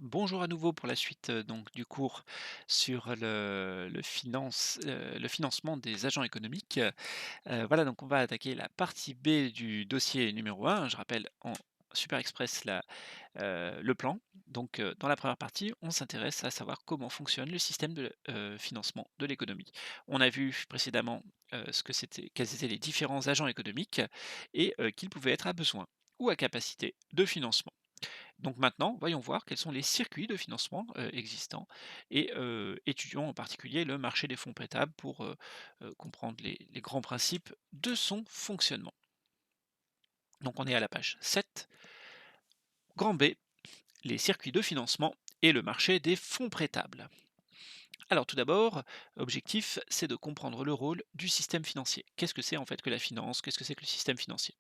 Bonjour à nouveau pour la suite donc du cours sur le financement des agents économiques. Voilà, donc on va attaquer la partie B du dossier numéro un. Je rappelle en super express le plan. Donc dans la première partie, on s'intéresse à savoir comment fonctionne le système de financement de l'économie. On a vu précédemment quels étaient les différents agents économiques et qu'ils pouvaient être à besoin ou à capacité de financement. Donc maintenant, voyons voir quels sont les circuits de financement, existants et étudions en particulier le marché des fonds prêtables pour, comprendre les grands principes de son fonctionnement. Donc on est à la page 7, grand B, les circuits de financement et le marché des fonds prêtables. Alors tout d'abord, objectif, c'est de comprendre le rôle du système financier. Qu'est-ce que c'est en fait que la finance? Qu'est-ce que c'est que le système financier?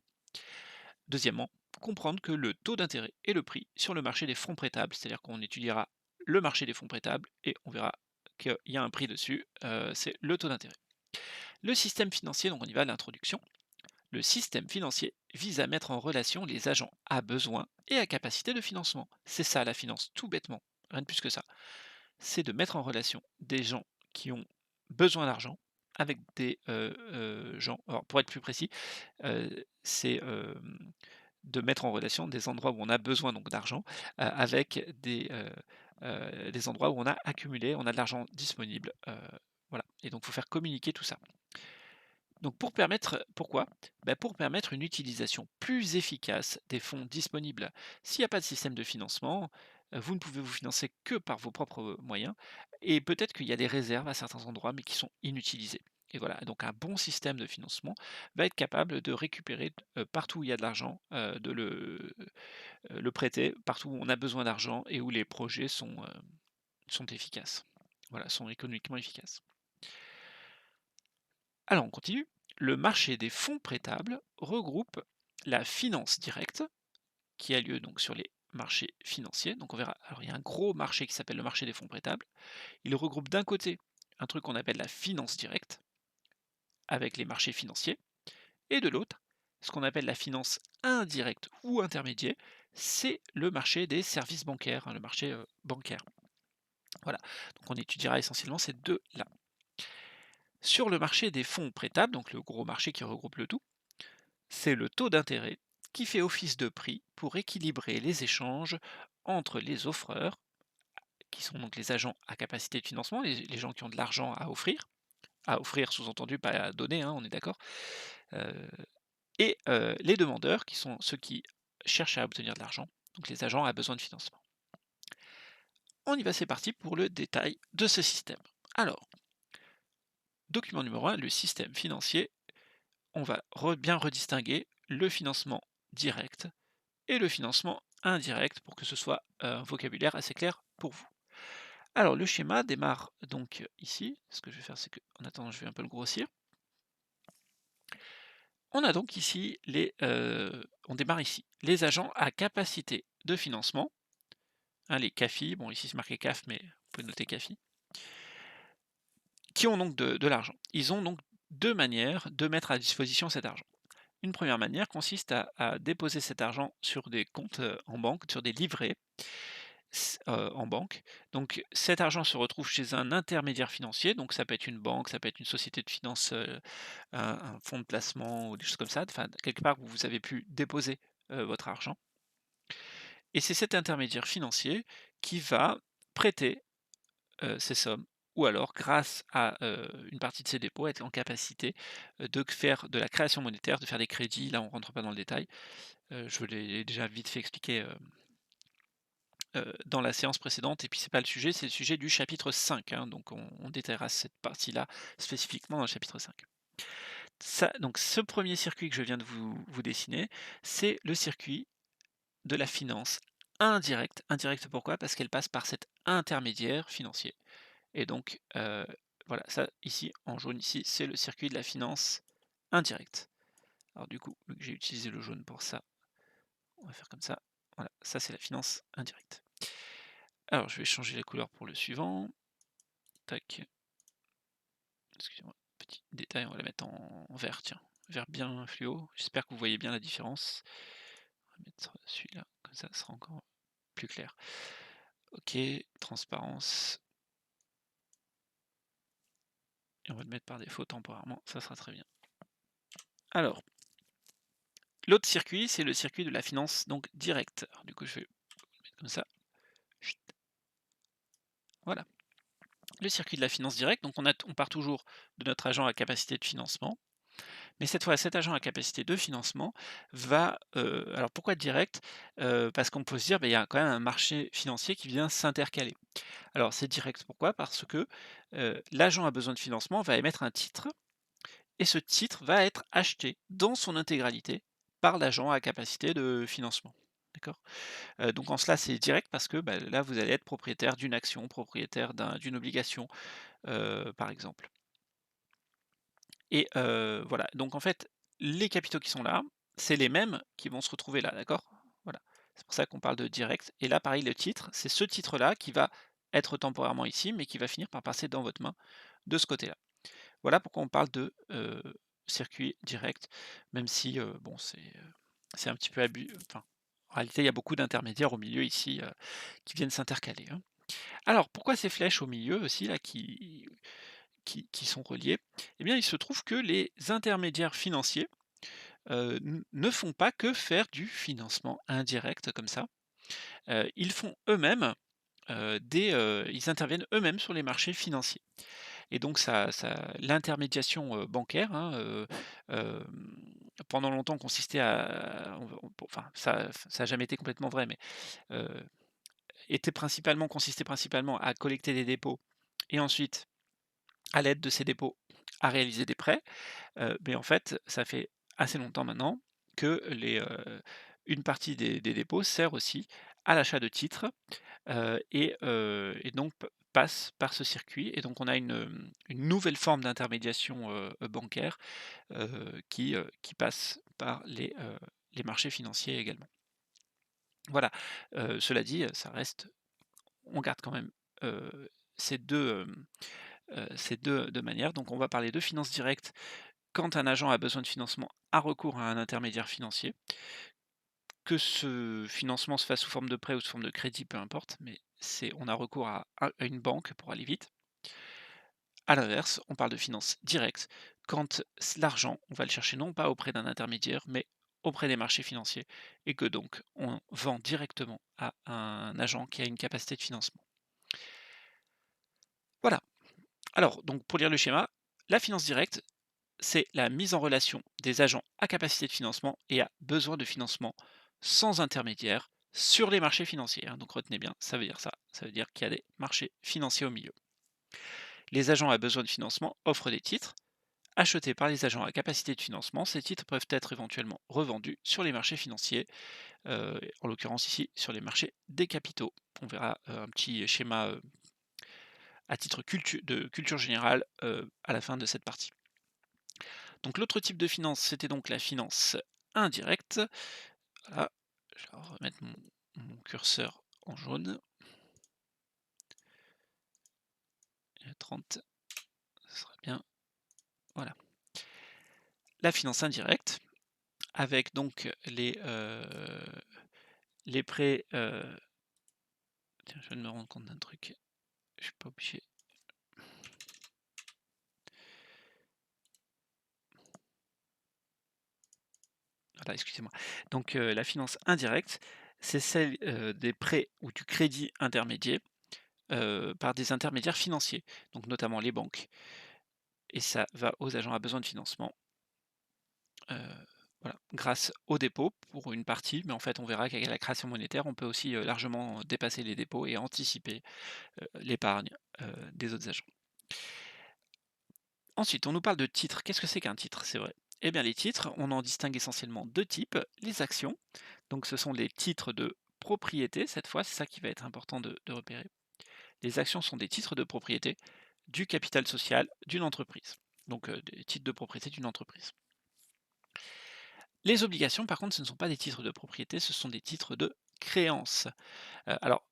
Deuxièmement, comprendre que le taux d'intérêt est le prix sur le marché des fonds prêtables, c'est-à-dire qu'on étudiera le marché des fonds prêtables et on verra qu'il y a un prix dessus, c'est le taux d'intérêt. Le système financier, donc on y va à l'introduction. Le système financier vise à mettre en relation les agents à besoin et à capacité de financement. C'est ça la finance, tout bêtement, rien de plus que ça. C'est de mettre en relation des gens qui ont besoin d'argent avec des gens, alors pour être plus précis, c'est de mettre en relation des endroits où on a besoin donc d'argent, avec des endroits où on a accumulé, on a de l'argent disponible, voilà et donc il faut faire communiquer tout ça. Donc pourquoi? Bah, pour permettre une utilisation plus efficace des fonds disponibles. S'il n'y a pas de système de financement, vous ne pouvez vous financer que par vos propres moyens et peut-être qu'il y a des réserves à certains endroits, mais qui sont inutilisées et voilà, donc un bon système de financement va être capable de récupérer, partout où il y a de l'argent, de le prêter, partout où on a besoin d'argent et où les projets sont efficaces. Voilà, sont économiquement efficaces. Alors on continue. Le marché des fonds prêtables regroupe la finance directe, qui a lieu donc sur les marchés financiers. Donc on verra, alors il y a un gros marché qui s'appelle le marché des fonds prêtables. Il regroupe d'un côté un truc qu'on appelle la finance directe, avec les marchés financiers, et de l'autre, ce qu'on appelle la finance indirecte ou intermédiaire, c'est le marché des services bancaires, hein, le marché bancaire. Voilà, donc on étudiera essentiellement ces deux-là. Sur le marché des fonds prêtables, donc le gros marché qui regroupe le tout, c'est le taux d'intérêt qui fait office de prix pour équilibrer les échanges entre les offreurs, qui sont donc les agents à capacité de financement, les gens qui ont de l'argent à offrir sous-entendu pas à donner, hein, on est d'accord, euh, et les demandeurs, qui sont ceux qui cherchent à obtenir de l'argent, donc les agents à besoin de financement. On y va, c'est parti pour le détail de ce système. Alors, document numéro un, le système financier, on va bien redistinguer le financement direct et le financement indirect pour que ce soit un vocabulaire assez clair pour vous. Alors le schéma démarre donc ici. Ce que je vais faire, c'est que en attendant, je vais un peu le grossir. On a donc ici on démarre ici. Les agents à capacité de financement, hein, les CAFI, bon ici c'est marqué CAF, mais vous pouvez noter CAFI, qui ont donc de l'argent. Ils ont donc deux manières de mettre à disposition cet argent. Une première manière consiste à déposer cet argent sur des comptes en banque, sur des livrets en banque. Donc cet argent se retrouve chez un intermédiaire financier, donc ça peut être une banque, ça peut être une société de finance, un fonds de placement ou des choses comme ça, enfin quelque part où vous avez pu déposer, votre argent et c'est cet intermédiaire financier qui va prêter, ces sommes ou alors grâce à, une partie de ses dépôts, être en capacité, de faire de la création monétaire, de faire des crédits. Là, on rentre pas dans le détail, je l'ai déjà vite fait expliquer, dans la séance précédente et puis c'est pas le sujet, c'est le sujet du chapitre 5, hein, donc on détaillera cette partie-là spécifiquement dans le chapitre 5. Ça donc ce premier circuit que je viens de vous dessiner, c'est le circuit de la finance indirecte. Indirecte pourquoi? Parce qu'elle passe par cet intermédiaire financier et donc voilà, ça ici en jaune ici, c'est le circuit de la finance indirecte. Alors du coup, vu que j'ai utilisé le jaune pour ça, on va faire comme ça. Voilà, ça c'est la finance indirecte. Alors je vais changer la couleur pour le suivant. Tac. Excusez-moi, petit détail, on va la mettre en vert, tiens. Vert bien fluo. J'espère que vous voyez bien la différence. On va mettre celui-là, comme ça sera encore plus clair. OK, transparence et on va le mettre par défaut temporairement, ça sera très bien. Alors, l'autre circuit, c'est le circuit de la finance donc directe. Alors du coup, je vais le mettre comme ça. Chut, voilà. Le circuit de la finance directe, donc on part toujours de notre agent à capacité de financement, mais cette fois, cet agent à capacité de financement va, alors pourquoi direct? Parce qu'on peut se dire, il y a quand même un marché financier qui vient s'intercaler. Alors c'est direct pourquoi? Parce que, l'agent a besoin de financement, va émettre un titre et ce titre va être acheté dans son intégralité par l'agent à capacité de financement. D'accord? Donc en cela, c'est direct parce que, là, vous allez être propriétaire d'une action, propriétaire d'une obligation, par exemple. Et voilà, donc en fait, les capitaux qui sont là, c'est les mêmes qui vont se retrouver là, d'accord? Voilà. C'est pour ça qu'on parle de direct et là, pareil, le titre, c'est ce titre-là qui va être temporairement ici, mais qui va finir par passer dans votre main de ce côté-là. Voilà pourquoi on parle de, circuit direct, même si, bon, c'est un petit peu enfin, en réalité, il y a beaucoup d'intermédiaires au milieu ici, qui viennent s'intercaler, hein. Alors, pourquoi ces flèches au milieu aussi là qui sont reliées? Eh bien, il se trouve que les intermédiaires financiers, ne font pas que faire du financement indirect comme ça. Ils font eux-mêmes, ils interviennent eux-mêmes sur les marchés financiers. Et donc l'intermédiation, bancaire, hein, pendant longtemps consistait à enfin ça a jamais été complètement vrai, mais heu, consistait principalement à collecter des dépôts et ensuite, à l'aide de ces dépôts, à réaliser des prêts. Mais en fait, ça fait assez longtemps maintenant que une partie des dépôts sert aussi à l'achat de titres, et donc passe par ce circuit et donc on a une nouvelle forme d'intermédiation, bancaire, qui passe par les marchés financiers également. Voilà, cela dit, ça reste on garde quand même, heu, ces 2 2 manières. Donc on va parler de finance directe quand un agent a besoin de financement, a recours à un intermédiaire financier. Que ce financement se fasse sous forme de prêt ou sous forme de crédit, peu importe, mais on a recours à une banque pour aller vite. À l'inverse, on parle de finance directe quand l'argent, on va le chercher non pas auprès d'un intermédiaire, mais auprès des marchés financiers et que donc on vend directement à un agent qui a une capacité de financement. Voilà. Alors, donc pour lire le schéma, la finance directe, c'est la mise en relation des agents à capacité de financement et à besoin de financement sans intermédiaire sur les marchés financiers, hein. Donc retenez bien, ça veut dire ça. Ça veut dire qu'il y a des marchés financiers au milieu. Les agents à besoin de financement offrent des titres achetés par les agents à capacité de financement. Ces titres peuvent être éventuellement revendus sur les marchés financiers, en l'occurrence ici sur les marchés des capitaux. On verra un petit schéma à titre de culture générale à la fin de cette partie. Donc l'autre type de finance, c'était donc la finance indirecte. Voilà, je vais remettre mon curseur en jaune. Et 30, ce sera bien. Voilà. La finance indirecte, avec donc les prêts. Tiens, je viens de me rendre compte d'un truc. Je suis pas obligé. Voilà, excusez-moi. Donc la finance indirecte, c'est celle des prêts ou du crédit intermédiaire par des intermédiaires financiers, donc notamment les banques. Et ça va aux agents à besoin de financement. Voilà, grâce au dépôt pour une partie, mais en fait, on verra qu'avec la création monétaire, on peut aussi, largement dépasser les dépôts et anticiper, l'épargne, des autres agents. Ensuite, on nous parle de titres. Qu'est-ce que c'est qu'un titre? C'est vrai. Eh bien, les titres, on en distingue essentiellement 2 types. Les actions, donc ce sont les titres de propriété, cette fois, c'est ça qui va être important de repérer. Les actions sont des titres de propriété du capital social d'une entreprise, donc des titres de propriété d'une entreprise. Les obligations, par contre, ce ne sont pas des titres de propriété, ce sont des titres de créance. Alors,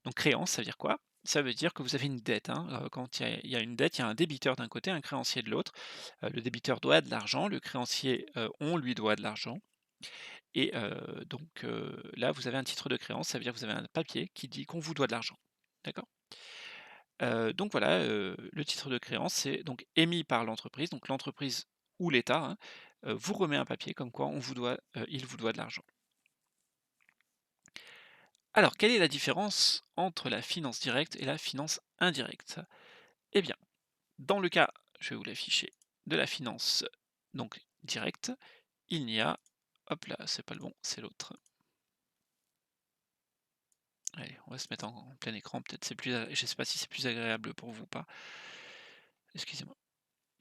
donc créance, ça veut dire quoi? Ça veut dire que vous avez une dette, hein, quand il y a une dette, il y a un débiteur d'un côté, un créancier de l'autre. Le débiteur doit de l'argent, le créancier, on lui doit de l'argent et donc là, vous avez un titre de créance, ça veut dire que vous avez un papier qui dit qu'on vous doit de l'argent. D'accord? Donc voilà, le titre de créance, c'est donc émis par l'entreprise, donc l'entreprise ou l'État, hein, vous remet un papier comme quoi il vous doit de l'argent. Alors, quelle est la différence entre la finance directe et la finance indirecte? Eh bien, dans le cas, je vais vous l'afficher, de la finance donc directe, il n'y a hop là, c'est pas le bon, c'est l'autre. Allez, on va se mettre en plein écran, peut-être c'est plus a je sais pas si c'est plus agréable pour vous ou pas. Excusez-moi.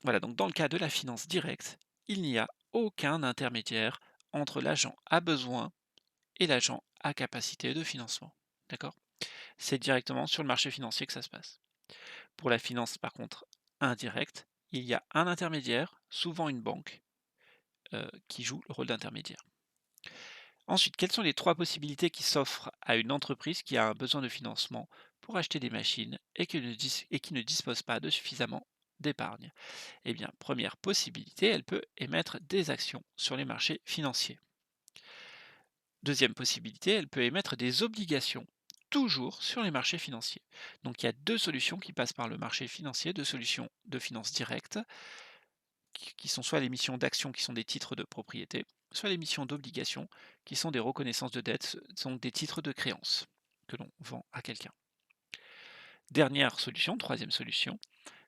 Voilà, donc dans le cas de la finance directe, il n'y a aucun intermédiaire entre l'agent à besoin et l'agent à capacité de financement. D'accord? C'est directement sur le marché financier que ça se passe. Pour la finance, par contre, indirecte, il y a un intermédiaire, souvent une banque, qui joue le rôle d'intermédiaire. Ensuite, quelles sont les trois possibilités qui s'offrent à une entreprise qui a un besoin de financement pour acheter des machines et qui ne dispose pas de suffisamment d'épargne? Eh bien, première possibilité, elle peut émettre des actions sur les marchés financiers. Deuxième possibilité, elle peut émettre des obligations, toujours sur les marchés financiers. Donc il y a deux solutions qui passent par le marché financier, deux solutions de finance directe, qui sont soit l'émission d'actions qui sont des titres de propriété, soit l'émission d'obligations qui sont des reconnaissances de dettes, sont des titres de créance que l'on vend à quelqu'un. Dernière solution, troisième solution,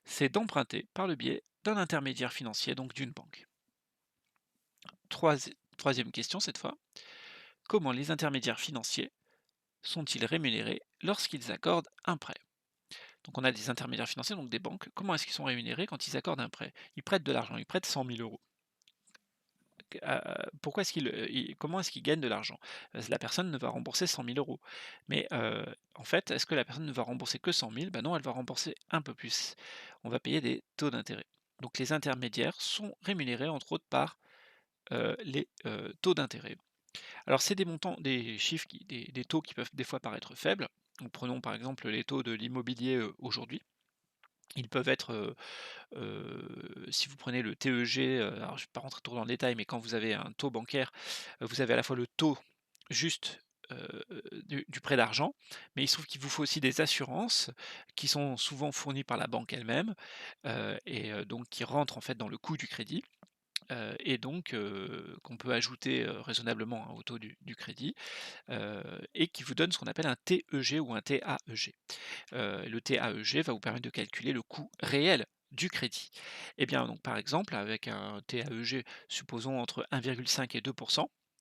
c'est d'emprunter par le biais d'un intermédiaire financier, donc d'une banque. Troisième question cette fois, comment les intermédiaires financiers sont-ils rémunérés lorsqu'ils accordent un prêt? Donc on a des intermédiaires financiers, donc des banques. Comment est-ce qu'ils sont rémunérés quand ils accordent un prêt? Ils prêtent de l'argent, ils prêtent 100 000 euros. Pourquoi est-ce comment est-ce qu'ils gagnent de l'argent? La personne ne va rembourser 100 000 euros. Mais en fait, est-ce que la personne ne va rembourser que 100 000? Ben non, elle va rembourser un peu plus. On va payer des taux d'intérêt. Donc les intermédiaires sont rémunérés entre autres par les taux d'intérêt. Alors c'est des montants, des chiffres, des taux qui peuvent des fois paraître faibles. Donc prenons par exemple les taux de l'immobilier aujourd'hui. Ils peuvent être, si vous prenez le TEG, alors je ne vais pas rentrer trop dans le détail, mais quand vous avez un taux bancaire, vous avez à la fois le taux juste du prêt d'argent, mais il se trouve qu'il vous faut aussi des assurances qui sont souvent fournies par la banque elle-même donc qui rentrent en fait dans le coût du crédit. Et donc qu'on peut ajouter raisonnablement, hein, au taux du crédit, et qui vous donne ce qu'on appelle un TEG ou un TAEG. Le TAEG va vous permettre de calculer le coût réel du crédit. Eh bien, donc par exemple, avec un TAEG, supposons entre 1,5 et 2,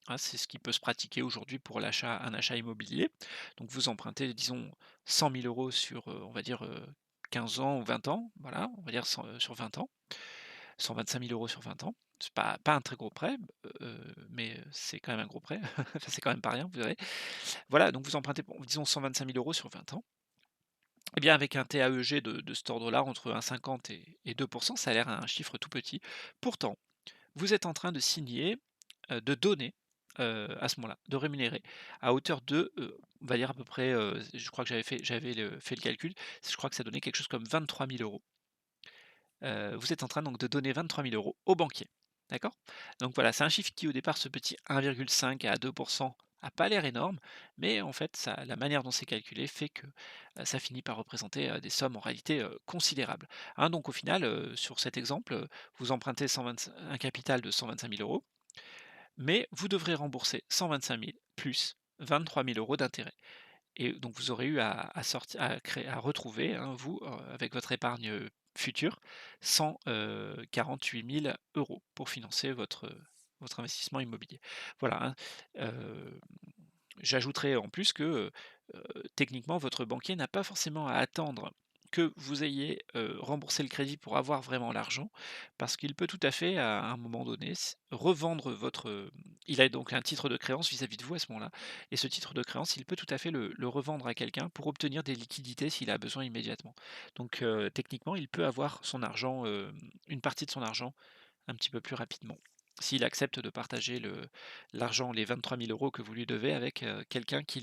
hein, c'est ce qui peut se pratiquer aujourd'hui pour un achat immobilier. Donc vous empruntez, disons, 100 000 euros sur, on va dire, 15 ans ou 20 ans, voilà, on va dire sur 20 ans. 125 000 euros sur 20 ans. C'est pas un très gros prêt, mais c'est quand même un gros prêt. Enfin, c'est quand même pas rien, vous verrez. Voilà, donc vous empruntez, bon, disons 125 000 euros sur 20 ans. Eh bien, avec un TAEG de cet ordre-là, entre 1,50 et 2, ça a l'air un chiffre tout petit. Pourtant, vous êtes en train de signer, de donner, à ce moment-là, de rémunérer à hauteur de, on va dire à peu près, je crois que fait le calcul, je crois que ça donnait quelque chose comme 23 000 euros. Vous êtes en train donc de donner 23 000 euros au banquier. D'accord? Donc voilà, c'est un chiffre qui au départ, ce petit 1,5 à 2 a pas l'air énorme, mais en fait ça la manière dont c'est calculé fait que, ça finit par représenter, des sommes en réalité, considérables. Hein, donc au final, sur cet exemple, vous empruntez 125 un capital de 125 000 euros, mais vous devrez rembourser 125 000 plus 23 000 euros d'intérêt. Et donc vous aurez eu à retrouver, hein, vous, avec votre épargne, future, 148 000 euros pour financer votre investissement immobilier. Voilà, hein, j'ajouterais en plus que, techniquement, votre banquier n'a pas forcément à attendre que vous ayez, remboursé le crédit pour avoir vraiment l'argent, parce qu'il peut tout à fait, à un moment donné, revendre il a donc un titre de créance vis-à-vis de vous à ce moment-là, et ce titre de créance, il peut tout à fait le revendre à quelqu'un pour obtenir des liquidités s'il a besoin immédiatement. Donc, techniquement, il peut avoir son argent, une partie de son argent un petit peu plus rapidement. S'il accepte de partager l'argent, les 23 000 euros que vous lui devez avec, quelqu'un heu, qui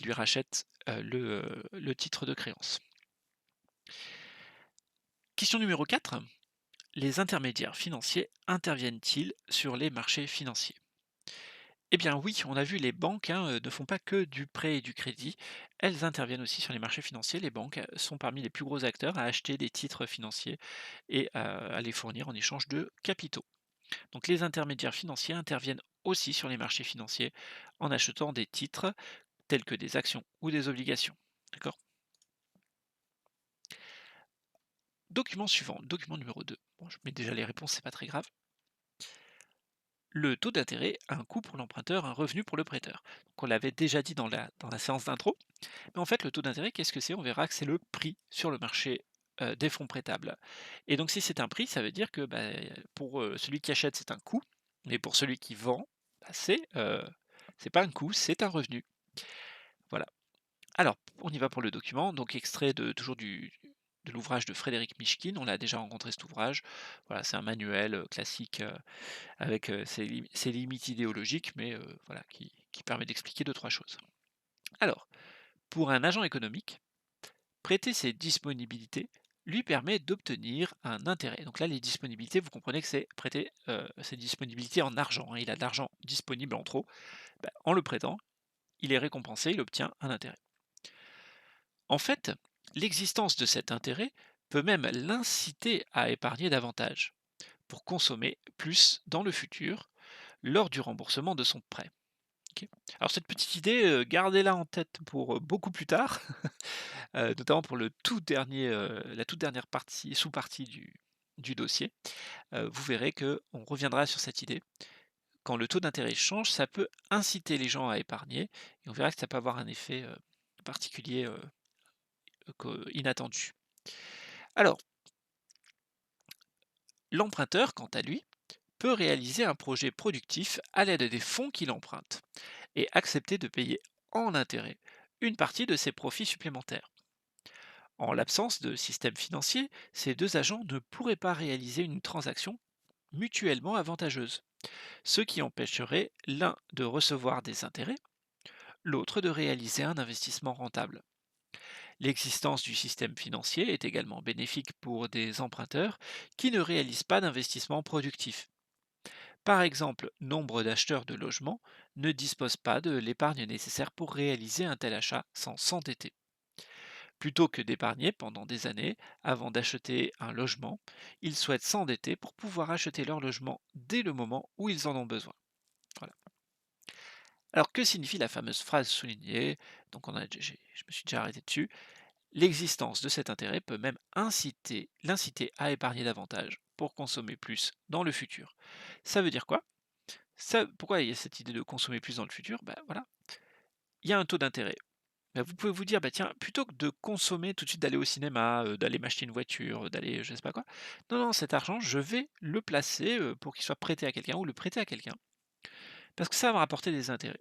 lui rachète, le titre de créance. Question numéro 4. Les intermédiaires financiers interviennent-ils sur les marchés financiers? Eh bien oui, on a vu les banques hein, ne font pas que du prêt et du crédit, elles interviennent aussi sur les marchés financiers. Les banques sont parmi les plus gros acteurs à acheter des titres financiers et à les fournir en échange de capitaux. Donc les intermédiaires financiers interviennent aussi sur les marchés financiers en achetant des titres tels que des actions ou des obligations. D'accord. Document suivant, document numéro 2. Bon, je mets déjà les réponses, c'est pas très grave. Le taux d'intérêt a un coût pour l'emprunteur, un revenu pour le prêteur. Donc on l'avait déjà dit dans la séance d'intro. Mais en fait, le taux d'intérêt, qu'est-ce que c'est? On verra que c'est le prix sur le marché des fonds prêtables. Et donc si c'est un prix, ça veut dire que bah, pour celui qui achète, c'est un coût, mais pour celui qui vend, bah, c'est pas un coût, c'est un revenu. Voilà. Alors, on y va pour le document, donc extrait toujours de l'ouvrage de Frédéric Mishkin, on l'a déjà rencontré cet ouvrage. Voilà, c'est un manuel classique avec ses limites idéologiques, mais voilà, qui permet d'expliquer deux, trois choses. Alors, pour un agent économique, prêter ses disponibilités lui permet d'obtenir un intérêt. Donc là, les disponibilités, vous comprenez que c'est prêter ses disponibilités en argent, hein. Il a de l'argent disponible en trop. Bah, en le prêtant, il est récompensé, il obtient un intérêt. En fait, l'existence de cet intérêt peut même l'inciter à épargner davantage pour consommer plus dans le futur lors du remboursement de son prêt. Ok. Alors cette petite idée, gardez-la en tête pour beaucoup plus tard, notamment pour la toute dernière partie, sous-partie du dossier. Vous verrez que on reviendra sur cette idée. Quand le taux d'intérêt change, ça peut inciter les gens à épargner, et on verra que ça peut avoir un effet particulier inattendu. Alors, l'emprunteur, quant à lui, peut réaliser un projet productif à l'aide des fonds qu'il emprunte et accepter de payer en intérêt une partie de ses profits supplémentaires. En l'absence de système financier, ces deux agents ne pourraient pas réaliser une transaction mutuellement avantageuse, ce qui empêcherait l'un de recevoir des intérêts, l'autre de réaliser un investissement rentable. L'existence du système financier est également bénéfique pour des emprunteurs qui ne réalisent pas d'investissement productif. Par exemple, nombre d'acheteurs de logements ne disposent pas de l'épargne nécessaire pour réaliser un tel achat sans s'endetter. Plutôt que d'épargner pendant des années avant d'acheter un logement, ils souhaitent s'endetter pour pouvoir acheter leur logement dès le moment où ils en ont besoin. Voilà. Alors que signifie la fameuse phrase soulignée? Donc je me suis déjà arrêté dessus. L'existence de cet intérêt peut même l'inciter à épargner davantage pour consommer plus dans le futur. Ça veut dire quoi? Pourquoi il y a cette idée de consommer plus dans le futur? Ben voilà, il y a un taux d'intérêt. Bah, vous pouvez vous dire: «Bah, tiens, plutôt que de consommer tout de suite, d'aller au cinéma, d'aller m'acheter une voiture, d'aller je sais pas quoi, non, non, cet argent, je vais le placer, pour qu'il soit prêté à quelqu'un ou le prêter à quelqu'un, parce que ça va me rapporter des intérêts».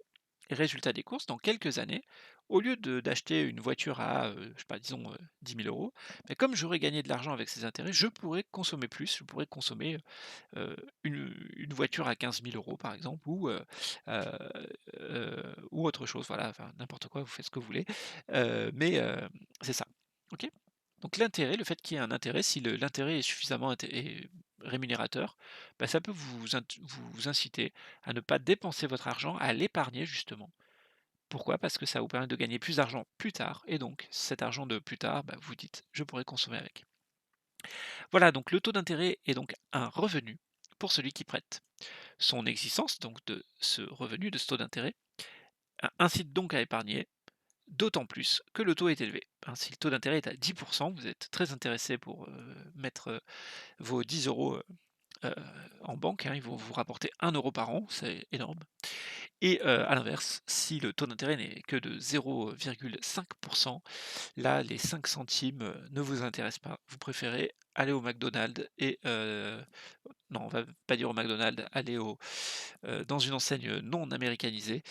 Et résultat des courses, dans quelques années, au lieu d'acheter une voiture à, je sais pas, disons, 10 000 €, bah, comme j'aurais gagné de l'argent avec ces intérêts, je pourrais consommer plus, je pourrais consommer, une voiture à 15 000 € par exemple heu ou autre chose, voilà, enfin n'importe quoi, vous faites ce que vous voulez, mais c'est ça, OK? Donc l'intérêt, le fait qu'il y ait un intérêt, si l'intérêt est suffisamment rémunérateur, bah, ça peut vous inciter à ne pas dépenser votre argent, à l'épargner justement. Pourquoi? Parce que ça va vous permet de gagner plus d'argent plus tard et donc cet argent de plus tard, bah, vous dites: «Je pourrais consommer avec». Voilà, donc le taux d'intérêt est donc un revenu pour celui qui prête. Son existence, donc de ce revenu, de ce taux d'intérêt, incite donc à épargner, d'autant plus que le taux est élevé. Hein, si le taux d'intérêt est à 10%, vous êtes très intéressé pour mettre vos 10 euros en banque, hein, ils vont vous rapporter 1 € par an, c'est énorme. Et à l'inverse, si le taux d'intérêt n'est que de 0,5%, là, les 5 centimes ne vous intéressent pas. Vous préférez aller au McDonald's et non, on va pas dire au McDonald's, aller dans une enseigne non américanisée,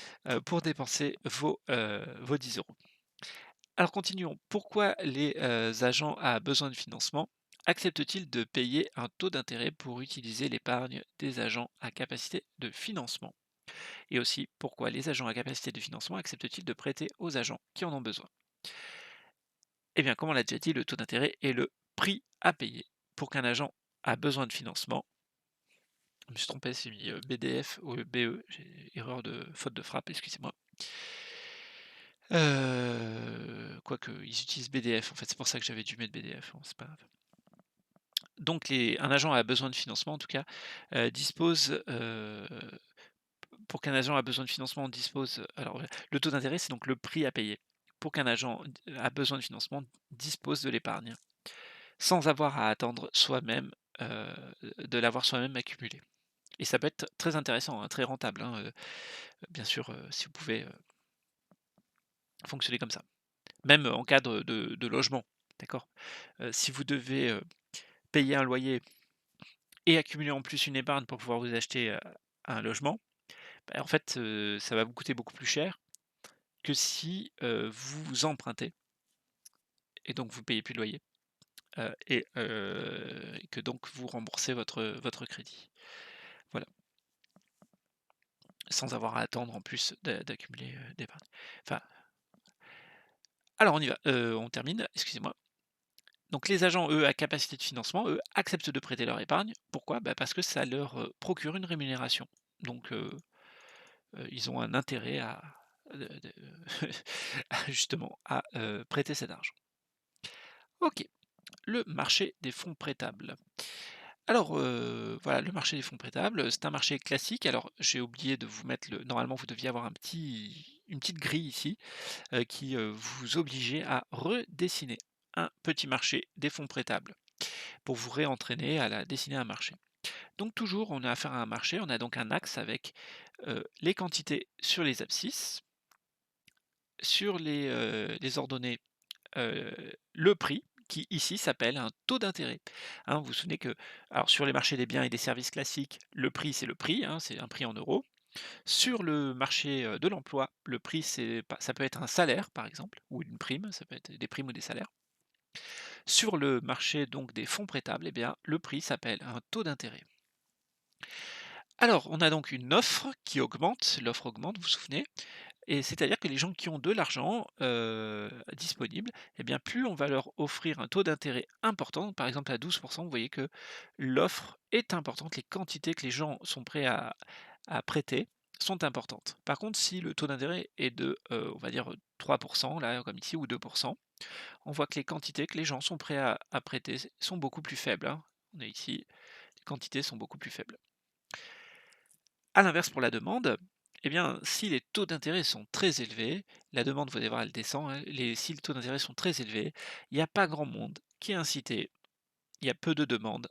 pour dépenser vos 10 €. Alors continuons. Pourquoi les agents à besoin de financement acceptent-ils de payer un taux d'intérêt pour utiliser l'épargne des agents à capacité de financement? Et aussi, pourquoi les agents à capacité de financement acceptent-ils de prêter aux agents qui en ont besoin? Eh bien, comme on l'a déjà dit, le taux d'intérêt est le prix à payer pour qu'un agent a besoin de financement. Je me suis trompé, c'est mis, BDF au lieu de BE, j'ai erreur de faute de frappe, excusez-moi. Quoique ils utilisent BDF en fait, c'est pour ça que j'avais dû mettre BDF, bon c'est pas grave. Donc un agent a besoin de financement en tout cas, dispose, pour qu'un agent a besoin de financement dispose, alors, le taux d'intérêt, c'est donc le prix à payer. Pour qu'un agent a besoin de financement, dispose de l'épargne, sans avoir à attendre soi-même, heu, de l'avoir soi-même accumulé. Et ça peut être très intéressant, hein, très rentable, hein, bien sûr, si vous pouvez, fonctionner comme ça. Même en cadre de logement, d'accord? Si vous devez, payer un loyer et accumuler en plus une épargne pour pouvoir vous acheter, un logement, bah, en fait, ça va vous coûter beaucoup plus cher que si, vous empruntez et donc vous payez plus de loyer, et que donc vous remboursez votre crédit. Voilà, sans avoir à attendre en plus d'accumuler, d'épargne. Enfin, alors on y va, on termine, excusez-moi. Donc les agents, eux, à capacité de financement, eux, acceptent de prêter leur épargne. Pourquoi? Bah, parce que ça leur, procure une rémunération. Donc ils ont un intérêt de justement à, prêter cet argent. OK, le marché des fonds prêtables. Alors, voilà, le marché des fonds prêtables, c'est un marché classique. Alors, j'ai oublié de vous mettre le normalement, vous deviez avoir une petite grille ici, qui, vous obligeait à redessiner un petit marché des fonds prêtables, pour vous réentraîner à la dessiner un marché. Donc toujours, on a affaire à un marché, on a donc un axe avec, les quantités sur les abscisses, sur les ordonnées, le prix qui ici s'appelle un taux d'intérêt. Hein, vous vous souvenez que alors sur les marchés des biens et des services classiques, le prix c'est le prix, hein, c'est un prix en euros. Sur le marché, de l'emploi, le prix c'est pas ça peut être un salaire par exemple ou une prime, ça peut être des primes ou des salaires. Sur le marché donc des fonds prêtables, eh bien le prix s'appelle un taux d'intérêt. Alors, on a donc une offre qui augmente, l'offre augmente, vous vous souvenez? Et c'est-à-dire que les gens qui ont de l'argent, disponible, eh bien, plus on va leur offrir un taux d'intérêt important, par exemple à 12, vous voyez que l'offre est importante, les quantités que les gens sont prêts à prêter sont importantes. Par contre, si le taux d'intérêt est de, on va dire, 3 là, comme ici, ou 2, on voit que les quantités que les gens sont prêts à prêter sont beaucoup plus faibles, hein. On a ici, les quantités sont beaucoup plus faibles. À l'inverse pour la demande, eh bien, si les taux d'intérêt sont très élevés, la demande, vous allez voir, elle descend, hein, si les taux d'intérêt sont très élevés, il n'y a pas grand monde qui est incité, il y a peu de demandes,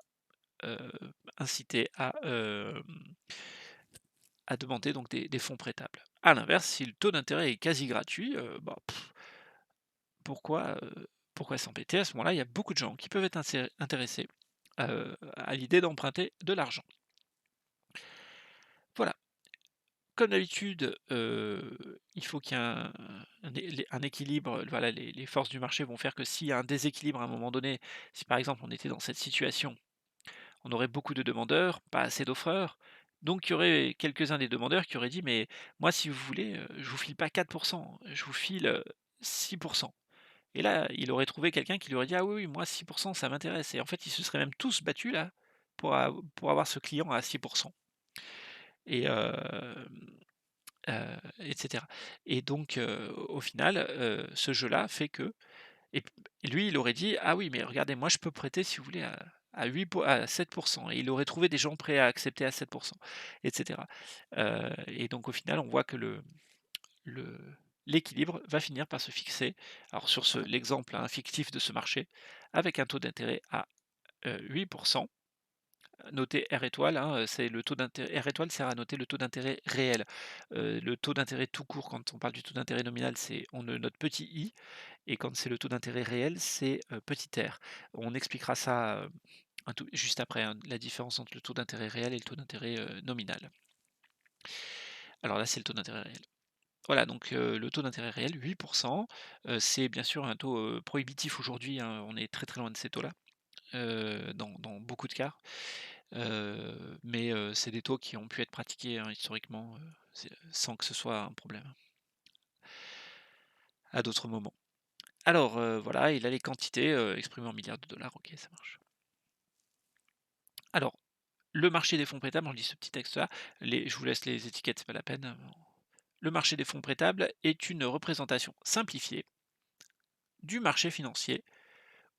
heu, incitées à demander donc des fonds prêtables. À l'inverse, si le taux d'intérêt est quasi gratuit, bah, pourquoi, pourquoi s'embêter? À ce moment-là, il y a beaucoup de gens qui peuvent être intéressés, à l'idée d'emprunter de l'argent. Voilà. Comme d'habitude, il faut qu'il y ait un équilibre, voilà, les forces du marché vont faire que s'il y a un déséquilibre à un moment donné, si par exemple on était dans cette situation, on aurait beaucoup de demandeurs, pas assez d'offreurs, donc il y aurait quelques-uns des demandeurs qui auraient dit: «Mais moi si vous voulez, je vous file pas 4, je vous file, 6». Et là, il aurait trouvé quelqu'un qui lui aurait dit: «Ah oui, oui, moi 6 ça m'intéresse», et en fait, ils se seraient même tous battus là pour avoir ce client à 6 et et cetera. Et donc au final, ce jeu-là fait que et p et lui, il aurait dit: «Ah oui, mais regardez, moi je peux prêter si vous voulez à 8 à 7 et il aurait trouvé des gens prêts à accepter à 7 et cetera. Et donc au final, on voit que le l'équilibre va finir par se fixer, alors sur l'exemple, hein, fictif de ce marché, avec un taux d'intérêt à, 8 noté R étoile, hein, c'est le taux d'intérêt R étoile sert à noter le taux d'intérêt réel. Le taux d'intérêt tout court, quand on parle du taux d'intérêt nominal, c'est on le note petit i, et quand c'est le taux d'intérêt réel, c'est, petit r. On expliquera ça, un tout juste après, hein, la différence entre le taux d'intérêt réel et le taux d'intérêt, nominal. Alors là, c'est le taux d'intérêt réel. Voilà, donc le taux d'intérêt réel, 8 c'est bien sûr un taux, prohibitif aujourd'hui, hein, on est très, très loin de ces taux-là, dans beaucoup de cas. Mais c'est des taux qui ont pu être pratiqués, hein, historiquement, sans que ce soit un problème, à d'autres moments. Alors, voilà, et là les quantités, exprimées en milliards de dollars, OK, ça marche. Alors, le marché des fonds prêtables, on lit ce petit texte-là, je vous laisse les étiquettes, c'est pas la peine. Le marché des fonds prêtables est une représentation simplifiée du marché financier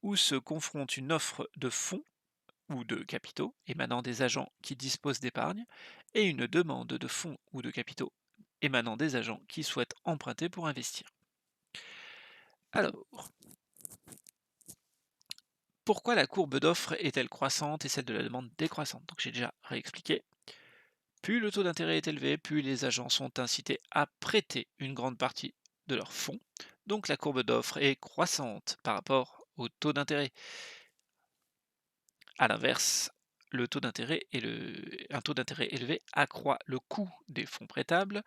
où se confrontent une offre de fonds ou de capitaux émanant des agents qui disposent d'épargne et une demande de fonds ou de capitaux émanant des agents qui souhaitent emprunter pour investir. Alors, pourquoi la courbe d'offre est-elle croissante et celle de la demande décroissante? Donc j'ai déjà réexpliqué. Plus le taux d'intérêt est élevé, plus les agents sont incités à prêter une grande partie de leurs fonds. Donc la courbe d'offre est croissante par rapport au taux d'intérêt. À l'inverse, un taux d'intérêt élevé accroît le coût des fonds prêtables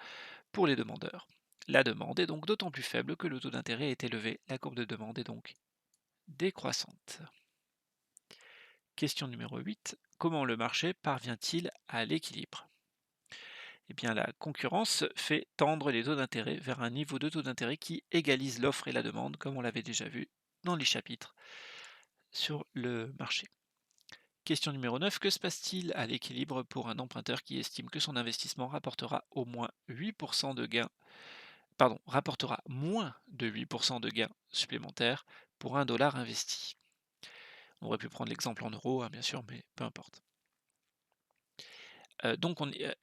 pour les demandeurs. La demande est donc d'autant plus faible que le taux d'intérêt est élevé. La courbe de demande est donc décroissante. Question numéro 8. Comment le marché parvient-il à l'équilibre? Eh bien, la concurrence fait tendre les taux d'intérêt vers un niveau de taux d'intérêt qui égalise l'offre et la demande, comme on l'avait déjà vu dans les chapitres sur le marché. Question numéro 9. Que se passe-t-il à l'équilibre pour un emprunteur qui estime que son investissement rapportera au moins 8% de gains, rapportera moins de 8% de gains supplémentaires pour $1 investi? On aurait pu prendre l'exemple en euros, hein, bien sûr, mais peu importe. Donc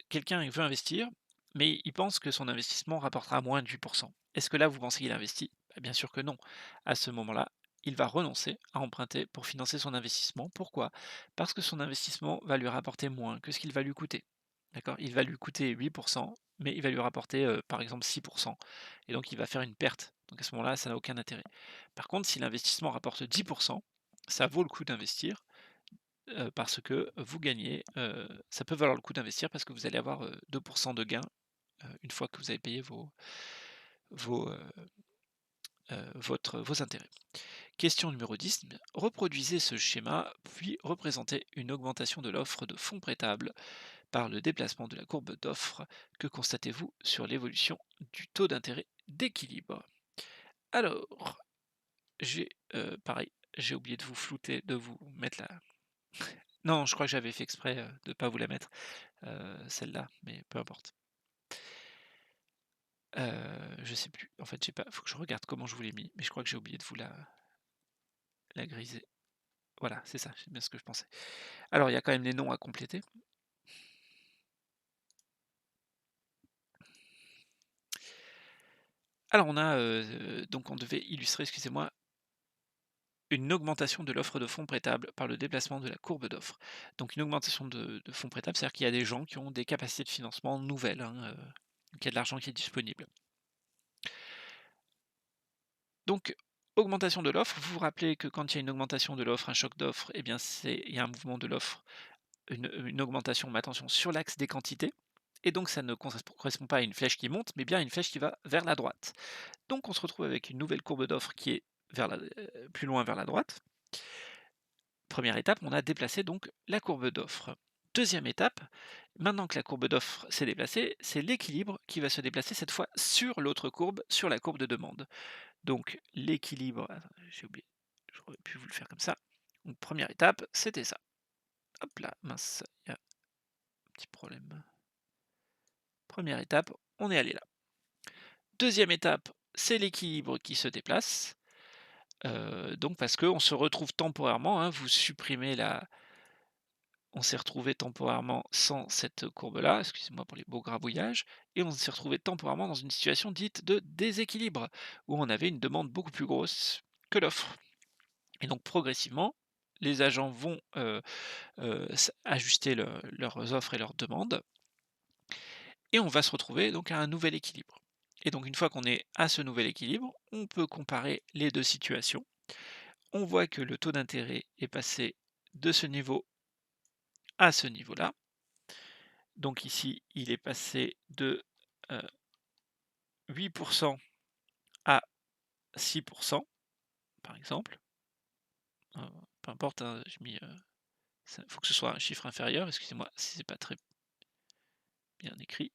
quelqu'un veut investir, mais il pense que son investissement rapportera moins de 8%. Est-ce que là, vous pensez qu'il investit? Bah, bien sûr que non. À ce moment-là, il va renoncer à emprunter pour financer son investissement. Pourquoi? Parce que son investissement va lui rapporter moins que ce qu'il va lui coûter. D'accord? Il va lui coûter 8%, mais il va lui rapporter, par exemple 6%, et donc il va faire une perte. Donc à ce moment-là, ça n'a aucun intérêt. Par contre, si l'investissement rapporte 10%, ça vaut le coup d'investir, parce que vous gagnez, ça peut valoir le coup d'investir parce que vous allez avoir, 2 de gain, une fois que vous avez payé vos, vos intérêts. Question numéro 10, bien, reproduisez ce schéma, puis représentez une augmentation de l'offre de fonds prêtables par le déplacement de la courbe d'offre. Que constatez-vous sur l'évolution du taux d'intérêt d'équilibre? Alors, pareil, j'ai oublié de vous mettre la non, je crois que j'avais fait exprès, de pas vous la mettre. Celle-là, mais peu importe. Je sais plus. En fait, j'ai pas faut que je regarde comment je vous l'ai mis, mais je crois que j'ai oublié de vous la griser. Voilà, c'est ça, c'est bien ce que je pensais. Alors, il y a quand même les noms à compléter. Alors on a, donc on devait illustrer, excusez-moi, une augmentation de l'offre de fonds prêtables par le déplacement de la courbe d'offre. Donc une augmentation de fonds prêtables, c'est-à-dire qu'il y a des gens qui ont des capacités de financement nouvelles, hein, qu'il y a de l'argent qui est disponible. Donc, augmentation de l'offre, vous vous rappelez que quand il y a une augmentation de l'offre, un choc d'offre, eh bien il y a un mouvement de l'offre, une augmentation, mais attention, sur l'axe des quantités, et donc ça ne correspond pas à une flèche qui monte, mais bien à une flèche qui va vers la droite. Donc on se retrouve avec une nouvelle courbe d'offre qui est plus loin vers la droite. Première étape, on a déplacé donc la courbe d'offre. Deuxième étape, maintenant que la courbe d'offre s'est déplacée, c'est l'équilibre qui va se déplacer cette fois sur l'autre courbe, sur la courbe de demande. Donc l'équilibre, j'ai oublié, j'aurais pu vous le faire comme ça. Donc première étape, c'était ça. Hop là, mince, il y a un petit problème. Première étape, on est allé là. Deuxième étape, c'est l'équilibre qui se déplace. Donc parce qu'on se retrouve temporairement, hein, vous supprimez la on s'est retrouvé temporairement sans cette courbe-là, excusez-moi pour les beaux grabouillages, et on s'est retrouvé temporairement dans une situation dite de déséquilibre, où on avait une demande beaucoup plus grosse que l'offre. Et donc progressivement, les agents vont, ajuster leurs offres et leurs demandes, et on va se retrouver donc à un nouvel équilibre. Et donc une fois qu'on est à ce nouvel équilibre, on peut comparer les 2 situations. On voit que le taux d'intérêt est passé de ce niveau à ce niveau-là. Donc ici, il est passé de, heu, 8 à 6, par exemple. Heu, Peu importe, hein, j'ai mis, faut que ce soit un chiffre inférieur, excusez-moi si c'est pas très bien écrit.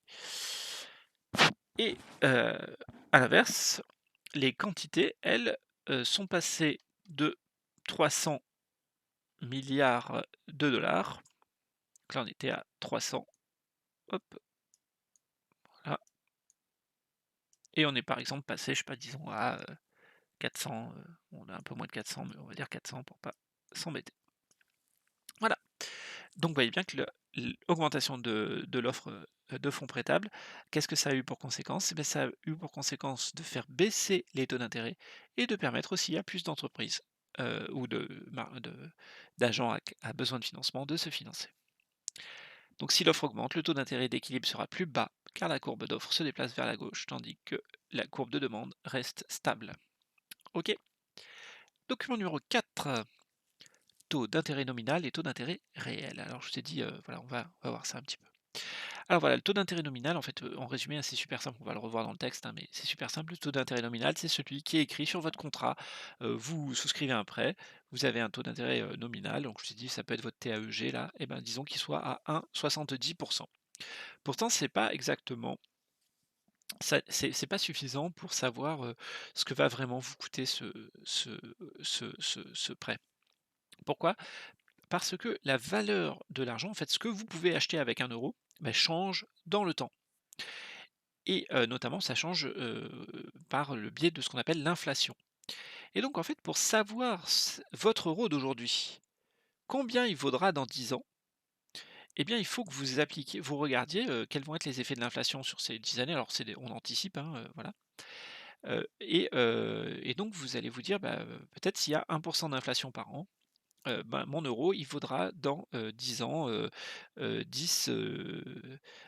Et à l'inverse, les quantités, elles, sont passées de 300 milliards de dollars Donc là, on était à 300, hop, voilà, et on est par exemple passé, je sais pas, disons à, 400, on a un peu moins de 400, mais on va dire 400 pour pas s'embêter. Voilà, donc vous voyez bien que l'augmentation de l'offre, de fonds prêtables, qu'est-ce que ça a eu pour conséquence? Eh beh, ça a eu pour conséquence de faire baisser les taux d'intérêt et de permettre aussi à plus d'entreprises, ou d'agents à besoin de financement de se financer. Donc si l'offre augmente, le taux d'intérêt d'équilibre sera plus bas car la courbe d'offre se déplace vers la gauche, tandis que la courbe de demande reste stable. OK? Document numéro 4, taux d'intérêt nominal et taux d'intérêt réel. Alors je t'ai dit, voilà, on va voir ça un petit peu. Alors voilà, le taux d'intérêt nominal, en fait, en résumé, hein, c'est super simple, on va le revoir dans le texte, hein, mais c'est super simple. Le taux d'intérêt nominal, c'est celui qui est écrit sur votre contrat. Vous souscrivez un prêt, vous avez un taux d'intérêt, nominal, donc je t'ai dit, ça peut être votre TAEG là, et ben disons qu'il soit à 1,70. Pourtant, c'est pas exactement ça, c'est pas suffisant pour savoir, ce que va vraiment vous coûter ce prêt. Pourquoi? Parce que la valeur de l'argent, en fait, ce que vous pouvez acheter avec 1 €, bah, change dans le temps et notamment ça change, par le biais de ce qu'on appelle l'inflation et donc en fait, pour savoir votre euro d'aujourd'hui, combien il vaudra dans 10 ans, eh bien, il faut que vous regardiez, quels vont être les effets de l'inflation sur ces 10 années. Alors c'est des on anticipe, hein, voilà. Et donc vous allez vous dire, bah, peut-être s'il y a 1 d'inflation par an, ben, mon euro, il vaudra dans, 10 ans, 10,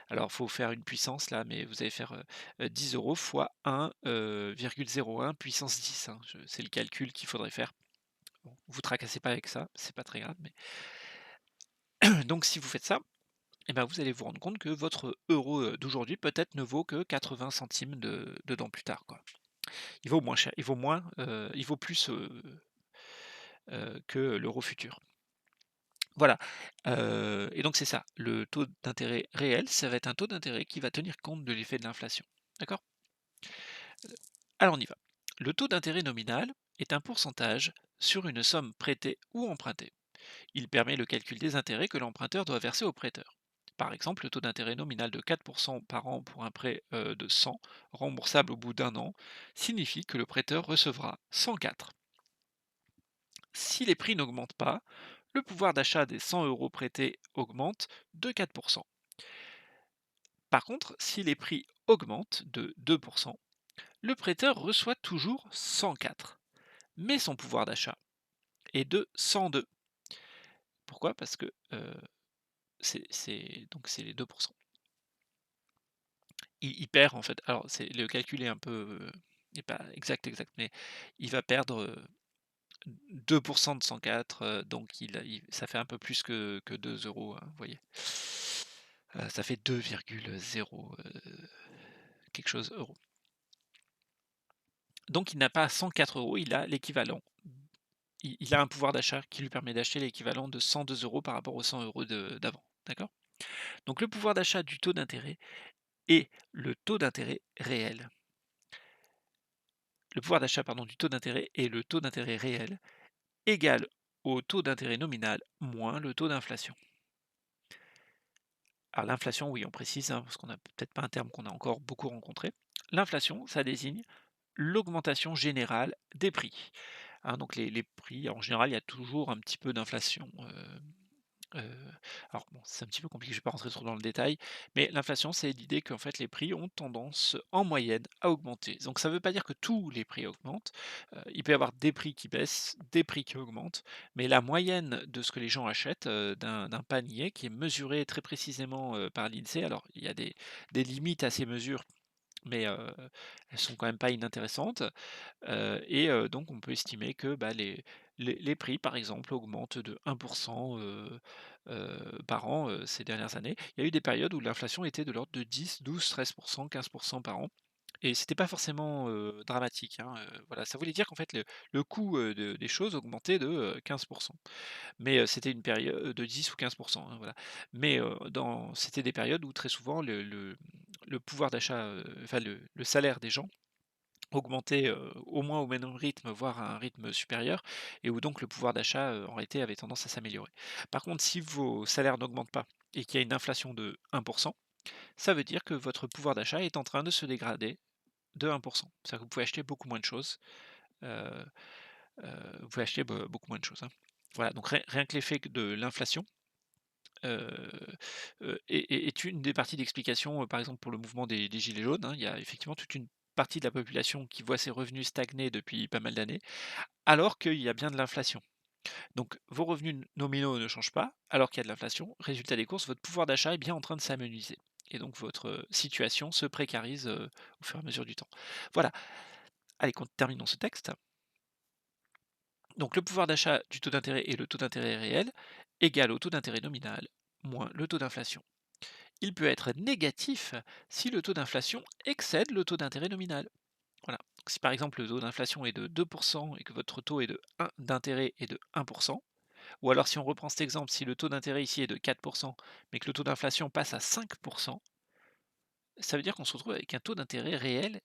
alors faut faire une puissance là, mais vous allez faire, 10 € fois 1,01 puissance 10, hein. Je C'est le calcul qu'il faudrait faire. Bon, vous tracassez pas avec ça, c'est pas très grave, mais donc si vous faites ça, et ben, vous allez vous rendre compte que votre euro, d'aujourd'hui peut-être ne vaut que 80 centimes de dedans plus tard, quoi. Il vaut moins cher, il vaut moins, il vaut plus, que l'euro futur. Voilà, et donc c'est ça, le taux d'intérêt réel, ça va être un taux d'intérêt qui va tenir compte de l'effet de l'inflation. D'accord? Alors on y va. Le taux d'intérêt nominal est un pourcentage sur une somme prêtée ou empruntée. Il permet le calcul des intérêts que l'emprunteur doit verser au prêteur. Par exemple, le taux d'intérêt nominal de 4% par an pour un prêt de 100, remboursable au bout d'1 an, signifie que le prêteur recevra 104. Si les prix n'augmentent pas, le pouvoir d'achat des 100 € prêtés augmente de 4%. Par contre, si les prix augmentent de 2%, le prêteur reçoit toujours 104, mais son pouvoir d'achat est de 102. Pourquoi? Parce que c'est les 2%. Il perd en fait. Alors le calcul est un peu n'est pas exact, mais il va perdre 2% de 104, donc ça fait un peu plus que 2 euros, hein, vous voyez. Ça fait 2,0 quelque chose euros. Donc il n'a pas 104 euros, il a l'équivalent. Il a un pouvoir d'achat qui lui permet d'acheter l'équivalent de 102 € par rapport aux 100 € d'avant, d'accord? Donc le pouvoir d'achat du taux d'intérêt et le taux d'intérêt réel. Le pouvoir d'achat, pardon, du taux d'intérêt et le taux d'intérêt réel égal au taux d'intérêt nominal moins le taux d'inflation. Alors l'inflation, oui, on précise, hein, parce qu'on n'a peut-être pas un terme qu'on a encore beaucoup rencontré. L'inflation, ça désigne l'augmentation générale des prix. Hein, donc les prix, en général, il y a toujours un petit peu d'inflation. Alors bon, c'est un petit peu compliqué, je ne vais pas rentrer trop dans le détail, mais l'inflation, c'est l'idée qu'en fait les prix ont tendance en moyenne à augmenter. Donc ça ne veut pas dire que tous les prix augmentent. Il peut y avoir des prix qui baissent, des prix qui augmentent, mais la moyenne de ce que les gens achètent, d'un panier qui est mesuré très précisément, par l'INSEE. Alors il y a des limites à ces mesures, mais elles sont quand même pas inintéressantes. Et donc on peut estimer que, bah, les prix, par exemple, augmentent de 1 par an, ces dernières années. Il y a eu des périodes où l'inflation était de l'ordre de 10, 12, 13, 15 par an et c'était pas forcément, dramatique, hein, voilà. Ça voulait dire qu'en fait le coût, des choses augmentait de, 15. Mais c'était une période de 10 ou 15, hein, voilà. Mais c'était des périodes où très souvent le pouvoir d'achat, enfin le salaire des gens augmenter, au moins au même rythme, voire à un rythme supérieur et où donc le pouvoir d'achat, en réalité avait tendance à s'améliorer. Par contre, si vos salaires n'augmentent pas et qu'il y a une inflation de 1, ça veut dire que votre pouvoir d'achat est en train de se dégrader de 1. C'est-à-dire que vous pouvez acheter beaucoup moins de choses, heu vous pouvez acheter beaucoup moins de choses, hein. Voilà, donc rien que l'effet de l'inflation, heu est une des parties d'explication, par exemple pour le mouvement des gilets jaunes, hein. Il y a effectivement toute une partie de la population qui voit ses revenus stagner depuis pas mal d'années, alors qu'il y a bien de l'inflation. Donc vos revenus nominaux ne changent pas, alors qu'il y a de l'inflation. Résultat des courses, votre pouvoir d'achat est bien en train de s'amenuiser et donc votre, situation se précarise, au fur et à mesure du temps. Voilà. Allez, terminons ce texte. Donc le pouvoir d'achat du taux d'intérêt et le taux d'intérêt réel égale au taux d'intérêt nominal moins le taux d'inflation. Il peut être négatif si le taux d'inflation excède le taux d'intérêt nominal. Voilà. Donc, si par exemple le taux d'inflation est de 2% et que votre taux est d'intérêt est de 1%, ou alors si on reprend cet exemple, si le taux d'intérêt ici est de 4%, mais que le taux d'inflation passe à 5%, ça veut dire qu'on se retrouve avec un taux d'intérêt réel,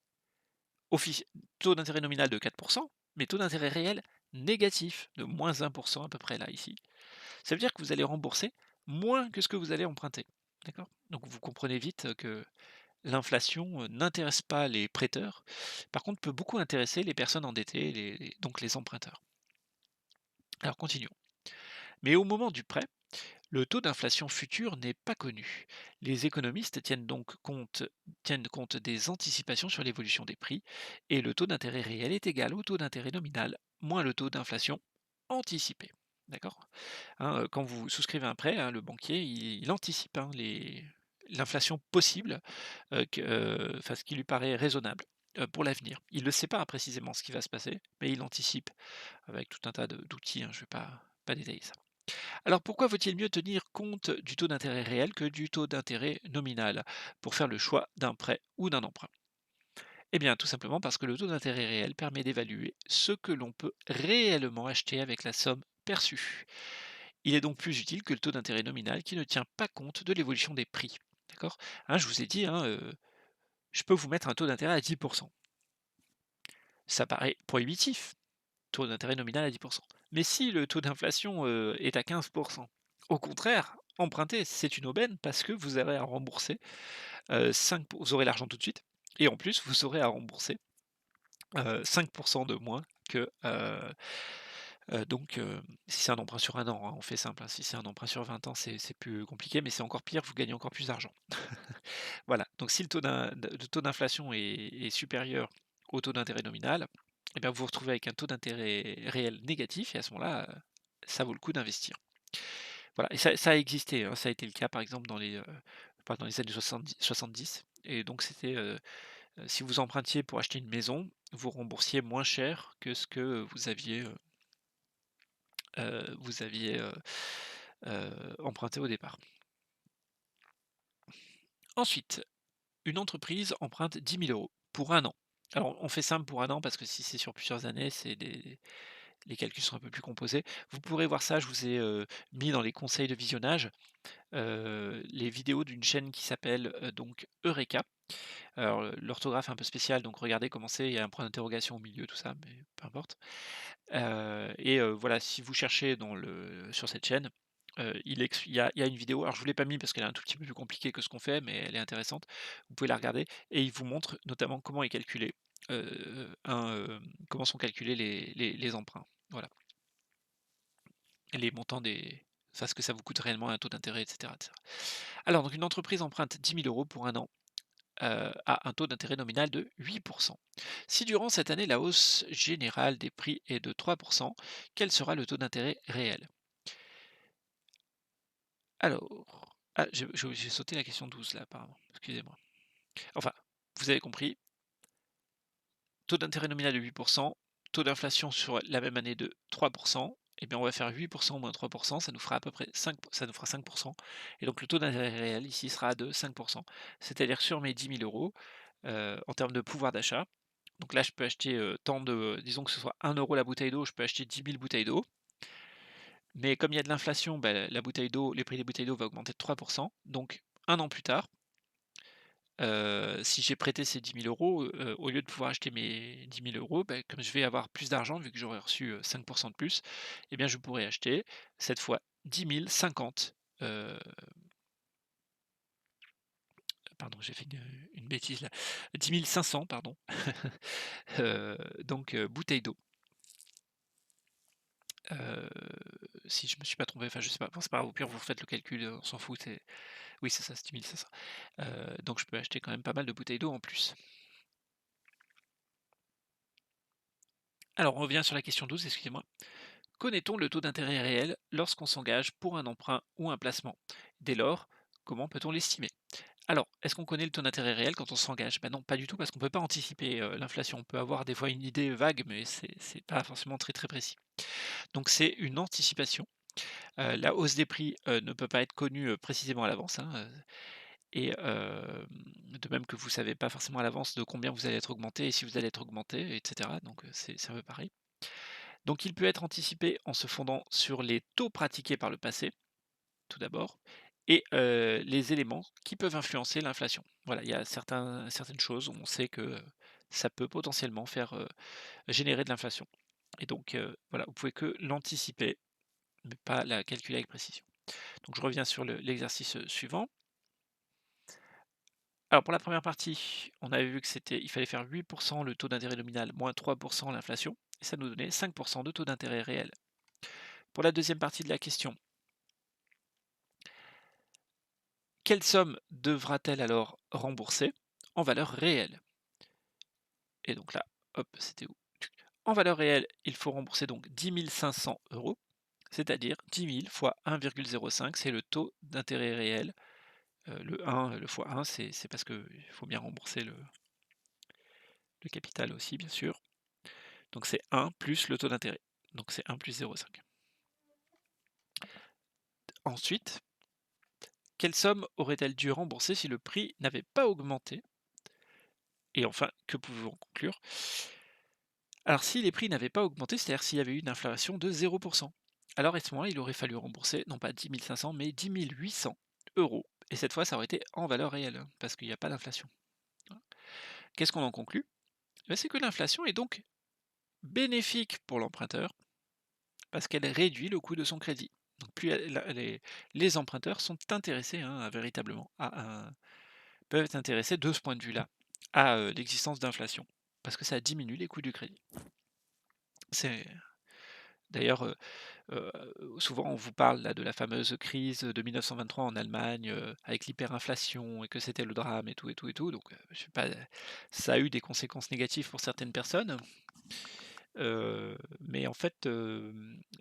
taux d'intérêt nominal de 4%, mais taux d'intérêt réel négatif de moins 1% à peu près là ici. Ça veut dire que vous allez rembourser moins que ce que vous allez emprunter. D'accord? Donc vous comprenez vite que l'inflation n'intéresse pas les prêteurs, par contre peut beaucoup intéresser les personnes endettées, donc les emprunteurs. Alors continuons. Mais au moment du prêt, le taux d'inflation futur n'est pas connu. Les économistes tiennent compte des anticipations sur l'évolution des prix et le taux d'intérêt réel est égal au taux d'intérêt nominal moins le taux d'inflation anticipé. D'accord? Hein, quand vous souscrivez un prêt, hein, le banquier, il anticipe hein, l'inflation possible, enfin, ce qui lui paraît raisonnable pour l'avenir. Il ne sait pas hein, précisément ce qui va se passer, mais il anticipe avec tout un tas d'outils. Hein, je ne vais pas détailler ça. Alors pourquoi vaut-il mieux tenir compte du taux d'intérêt réel que du taux d'intérêt nominal pour faire le choix d'un prêt ou d'un emprunt? Eh bien tout simplement parce que le taux d'intérêt réel permet d'évaluer ce que l'on peut réellement acheter avec la somme perçue. Il est donc plus utile que le taux d'intérêt nominal qui ne tient pas compte de l'évolution des prix. D'accord? Hein, je vous ai dit, hein, je peux vous mettre un taux d'intérêt à 10%. Ça paraît prohibitif, taux d'intérêt nominal à 10%. Mais si le taux d'inflation est à 15%, au contraire, emprunter, c'est une aubaine parce que vous aurez à rembourser 5, vous aurez l'argent tout de suite, et en plus, vous aurez à rembourser 5% de moins que, si c'est un emprunt sur un an, hein, on fait simple, hein. Si c'est un emprunt sur 20 ans, c'est plus compliqué, mais c'est encore pire, vous gagnez encore plus d'argent. Voilà, donc si le taux d'inflation est supérieur au taux d'intérêt nominal, et bien vous vous retrouvez avec un taux d'intérêt réel négatif et à ce moment-là, ça vaut le coup d'investir. Voilà et ça a existé, hein, ça a été le cas par exemple dans les années 70 et donc c'était, si vous empruntiez pour acheter une maison, vous remboursiez moins cher que ce que vous aviez emprunté au départ. Ensuite, une entreprise emprunte 10 000 € pour un an. Alors, on fait simple pour un an parce que si c'est sur plusieurs années, les calculs sont un peu plus composés. Vous pourrez voir ça, je vous ai mis dans les conseils de visionnage les vidéos d'une chaîne qui s'appelle donc Eureka. Alors, l'orthographe est un peu spéciale, donc regardez comment c'est, il y a un point d'interrogation au milieu, tout ça, mais peu importe. Voilà, si vous cherchez sur cette chaîne, il y a une vidéo, alors je ne vous l'ai pas mis parce qu'elle est un tout petit peu plus compliquée que ce qu'on fait, mais elle est intéressante. Vous pouvez la regarder et il vous montre notamment comment est calculé, comment sont calculés les emprunts. Voilà. Et les montants ce que ça vous coûte réellement, un taux d'intérêt, et cetera, et cetera. Alors donc une entreprise emprunte 10 000 € pour un an, à un taux d'intérêt nominal de 8%. Si durant cette année la hausse générale des prix est de 3%, quel sera le taux d'intérêt réel? Alors, ah, j'ai sauté la question 12 là, apparemment. Excusez-moi. Enfin, vous avez compris, taux d'intérêt nominal de 8%, taux d'inflation sur la même année de 3%, et bien on va faire 8% moins 3%, ça nous fera à peu près 5, ça nous fera 5%. Et donc le taux d'intérêt réel ici sera de 5%. C'est-à-dire que sur mes 10 000 €, en termes de pouvoir d'achat, donc là je peux acheter disons que ce soit 1 € la bouteille d'eau, je peux acheter 10 000 bouteilles d'eau. Mais comme il y a de l'inflation, bah, la bouteille d'eau, les prix des bouteilles d'eau va augmenter de 3%. Donc un an plus tard, si j'ai prêté ces 10 000 €, au lieu de pouvoir acheter mes 10 000 €, bah, comme je vais avoir plus d'argent vu que j'aurai reçu, 5 de plus, eh bien je pourrai acheter cette fois 10 050, pardon, j'ai fait une bêtise là, 10 500 pardon, donc bouteilles d'eau. Heu, Si je me suis pas trompé, enfin je sais pas, bon c'est pas grave, au pire vous refaites le calcul, on s'en fout, c'est oui c'est ça, c'est 10 500. Donc je peux acheter quand même pas mal de bouteilles d'eau en plus. Alors on revient sur la question 12, excusez-moi. Connaît-on le taux d'intérêt réel lorsqu'on s'engage pour un emprunt ou un placement? Dès lors, comment peut-on l'estimer? Alors, est-ce qu'on connaît le taux d'intérêt réel quand on s'engage? Ben non, pas du tout, parce qu'on ne peut pas anticiper l'inflation. On peut avoir des fois une idée vague, mais c'est pas forcément très très précis. Donc c'est une anticipation. La hausse des prix ne peut pas être connue précisément à l'avance, hein, et de même que vous ne savez pas forcément à l'avance de combien vous allez être augmenté et si vous allez être augmenté, etc. Donc c'est un peu pareil. Donc il peut être anticipé en se fondant sur les taux pratiqués par le passé, tout d'abord, et les éléments qui peuvent influencer l'inflation. Voilà, il y a certaines choses où on sait que, ça peut potentiellement faire, générer de l'inflation et donc voilà, vous pouvez que l'anticiper, mais pas la calculer avec précision. Donc je reviens sur l'exercice, suivant. Alors pour la première partie, on avait vu que il fallait faire 8 le taux d'intérêt nominal moins 3 l'inflation et ça nous donnait 5 de taux d'intérêt réel. Pour la deuxième partie de la question, quelle somme devra-t-elle alors rembourser en valeur réelle? Et donc là, hop, c'était où? En valeur réelle, il faut rembourser donc 10 500 €, c'est-à-dire 10 000 fois 1,05, c'est le taux d'intérêt réel. Le 1, le fois 1, c'est parce qu'il faut bien rembourser le capital aussi, bien sûr. Donc c'est 1 plus le taux d'intérêt. Donc c'est 1 plus 0,5. Ensuite, quelle somme aurait-elle dû rembourser si le prix n'avait pas augmenté? Et enfin, que pouvons-nous en conclure? Alors si les prix n'avaient pas augmenté, c'est-à-dire s'il y avait eu une inflation de 0, alors à ce moment-là, il aurait fallu rembourser non pas 10 500 mais 10 800 €. Et cette fois, ça aurait été en valeur réelle, hein, parce qu'il n'y a pas d'inflation. Voilà. Qu'est-ce qu'on en conclut? C'est que l'inflation est donc bénéfique pour l'emprunteur, parce qu'elle réduit le coût de son crédit. Donc plus les emprunteurs sont intéressés, hein, véritablement, peuvent être intéressés de ce point de vue-là, à l'existence d'inflation, parce que ça diminue les coûts du crédit. C'est d'ailleurs Heu, souvent on vous parle là de la fameuse crise de 1923 en Allemagne, avec l'hyperinflation et que c'était le drame et tout et tout et tout, donc je sais pas, ça a eu des conséquences négatives pour certaines personnes, mais en fait,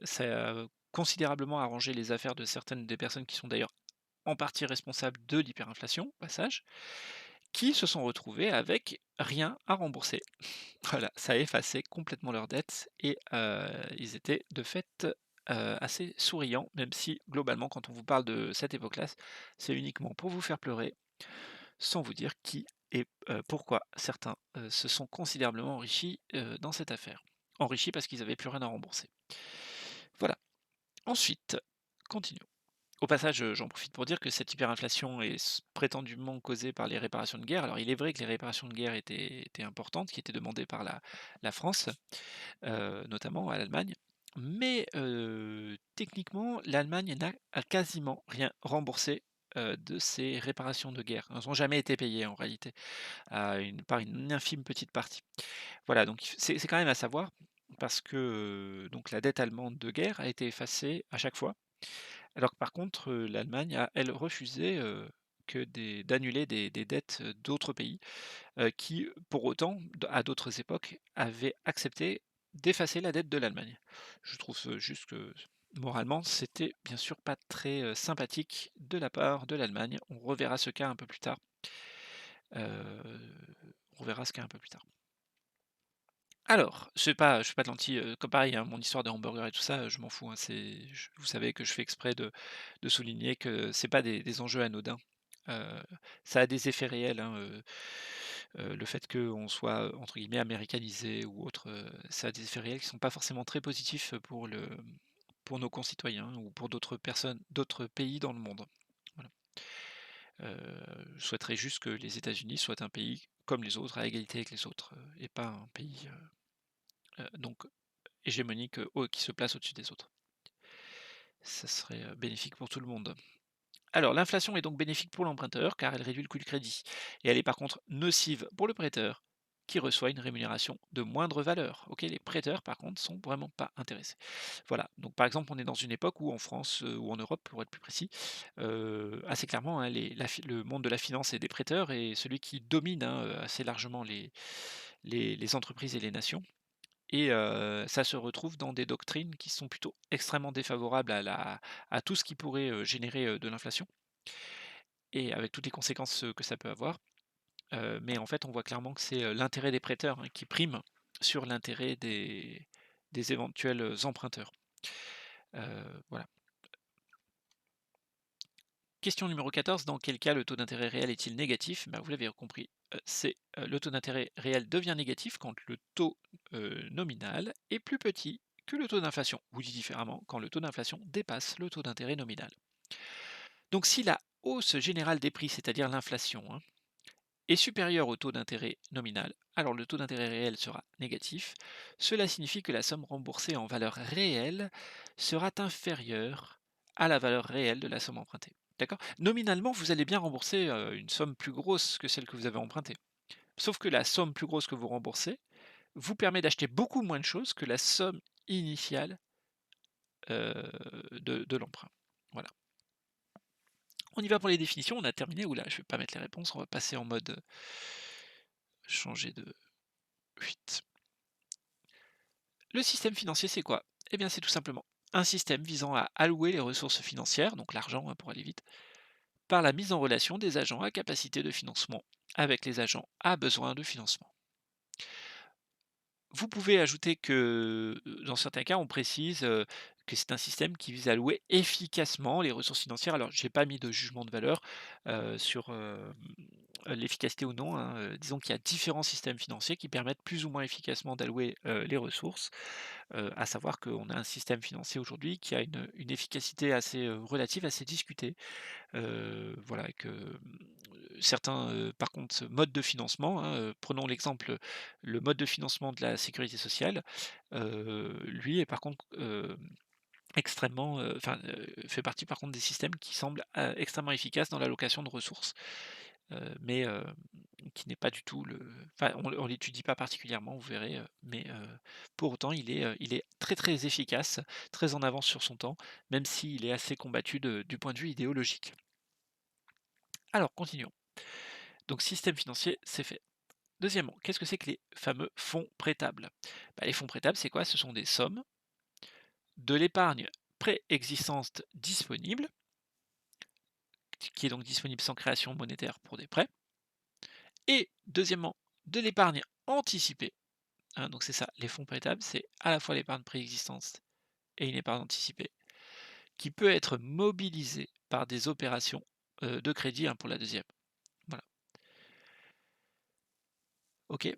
ça a considérablement arrangé les affaires de certaines des personnes qui sont d'ailleurs en partie responsables de l'hyperinflation, au passage, qui se sont retrouvées avec rien à rembourser. Voilà, ça a effacé complètement leurs dettes et ils étaient de fait, assez souriants, même si globalement quand on vous parle de cette époque-là, c'est uniquement pour vous faire pleurer, sans vous dire qui et pourquoi certains, se sont considérablement enrichis, dans cette affaire. Enrichis parce qu'ils n'avaient plus rien à rembourser. Voilà. Ensuite, continuons. Au passage, j'en profite pour dire que cette hyperinflation est prétendument causée par les réparations de guerre. Alors il est vrai que les réparations de guerre étaient importantes, qui étaient demandées par la France, notamment à l'Allemagne. Mais techniquement, l'Allemagne a quasiment rien remboursé, de ces réparations de guerre. Elles n'ont jamais été payées en réalité, par une infime petite partie. Voilà, donc c'est quand même à savoir parce que, donc la dette allemande de guerre a été effacée à chaque fois, alors que par contre, l'Allemagne a, elle, refusé, d'annuler des dettes, d'autres pays, qui, pour autant, à d'autres époques, avaient accepté d'effacer la dette de l'Allemagne. Je trouve juste que moralement, c'était bien sûr pas très sympathique de la part de l'Allemagne. On reverra ce cas un peu plus tard. On verra ce cas un peu plus tard. Alors, je suis pas de l'anti, comme pareil, hein, mon histoire de hamburger et tout ça, je m'en fous, hein, vous savez que je fais exprès de souligner que c'est pas des enjeux anodins. Heu, Ça a des effets réels, hein, le fait qu'on soit, entre guillemets «américanisé» ou autre, ça a des effets réels qui sont pas forcément très positifs, pour nos concitoyens ou pour d'autres personnes, d'autres pays dans le monde. Voilà. Je souhaiterais juste que les États-Unis soient un pays comme les autres, à égalité avec les autres, et pas un pays, donc hégémonique, qui se place au-dessus des autres. Ça serait, bénéfique pour tout le monde. Alors, l'inflation est donc bénéfique pour l'emprunteur car elle réduit le coût du crédit. Et elle est par contre nocive pour le prêteur qui reçoit une rémunération de moindre valeur. Ok, les prêteurs par contre sont vraiment pas intéressés. Voilà. Donc par exemple, on est dans une époque où en France ou en Europe, pour être plus précis, assez clairement, hein, le monde de la finance et des prêteurs est celui qui domine hein, assez largement les entreprises et les nations. Et ça se retrouve dans des doctrines qui sont plutôt extrêmement défavorables à tout ce qui pourrait générer de l'inflation et avec toutes les conséquences, que ça peut avoir. Mais en fait, on voit clairement que c'est, l'intérêt des prêteurs, hein, qui prime sur l'intérêt des éventuels, emprunteurs. Voilà. Question numéro 14, dans quel cas le taux d'intérêt réel est-il négatif? Bah, vous l'avez compris, le taux d'intérêt réel devient négatif quand le taux, nominal est plus petit que le taux d'inflation, ou dit différemment, quand le taux d'inflation dépasse le taux d'intérêt nominal. Donc si la hausse générale des prix, c'est-à-dire l'inflation, hein, est supérieur au taux d'intérêt nominal, alors le taux d'intérêt réel sera négatif. Cela signifie que la somme remboursée en valeur réelle sera inférieure à la valeur réelle de la somme empruntée. D'accord? Nominalement, vous allez bien rembourser une somme plus grosse que celle que vous avez empruntée. Sauf que la somme plus grosse que vous remboursez vous permet d'acheter beaucoup moins de choses que la somme initiale de l'emprunt. Voilà. On y va pour les définitions, on a terminé. Oula, je ne vais pas mettre les réponses, on va passer en mode changer de 8. Le système financier, c'est quoi? Eh bien, c'est tout simplement un système visant à allouer les ressources financières, donc l'argent hein, pour aller vite, par la mise en relation des agents à capacité de financement avec les agents à besoin de financement. Vous pouvez ajouter que, dans certains cas, on précise, que c'est un système qui vise à allouer efficacement les ressources financières. Alors, j'ai pas mis de jugement de valeur, sur, l'efficacité ou non, hein, disons qu'il y a différents systèmes financiers qui permettent plus ou moins efficacement d'allouer, les ressources. À savoir qu'on a un système financier aujourd'hui qui a une efficacité assez, relative, assez discutée. Voilà et que, certains, par contre, modes de financement, hein, prenons l'exemple, le mode de financement de la sécurité sociale, lui est par contre, extrêmement, fait partie par contre des systèmes qui semblent, extrêmement efficaces dans l'allocation de ressources. Mais qui n'est pas du tout le enfin on l'étudie pas particulièrement, vous verrez, mais pour autant il est très, très efficace, très en avance sur son temps, même s'il est assez combattu du point de vue idéologique. Alors continuons. Donc système financier, c'est fait. Deuxièmement, qu'est-ce que c'est que les fameux fonds prêtables? Bah, les fonds prêtables, c'est quoi? Ce sont des sommes, de l'épargne préexistante disponible, qui est donc disponible sans création monétaire pour des prêts, et deuxièmement, de l'épargne anticipée. Hein, donc c'est ça, les fonds prêtables, c'est à la fois l'épargne préexistante et une épargne anticipée, qui peut être mobilisée par des opérations de crédit hein, pour la deuxième. Voilà. Ok.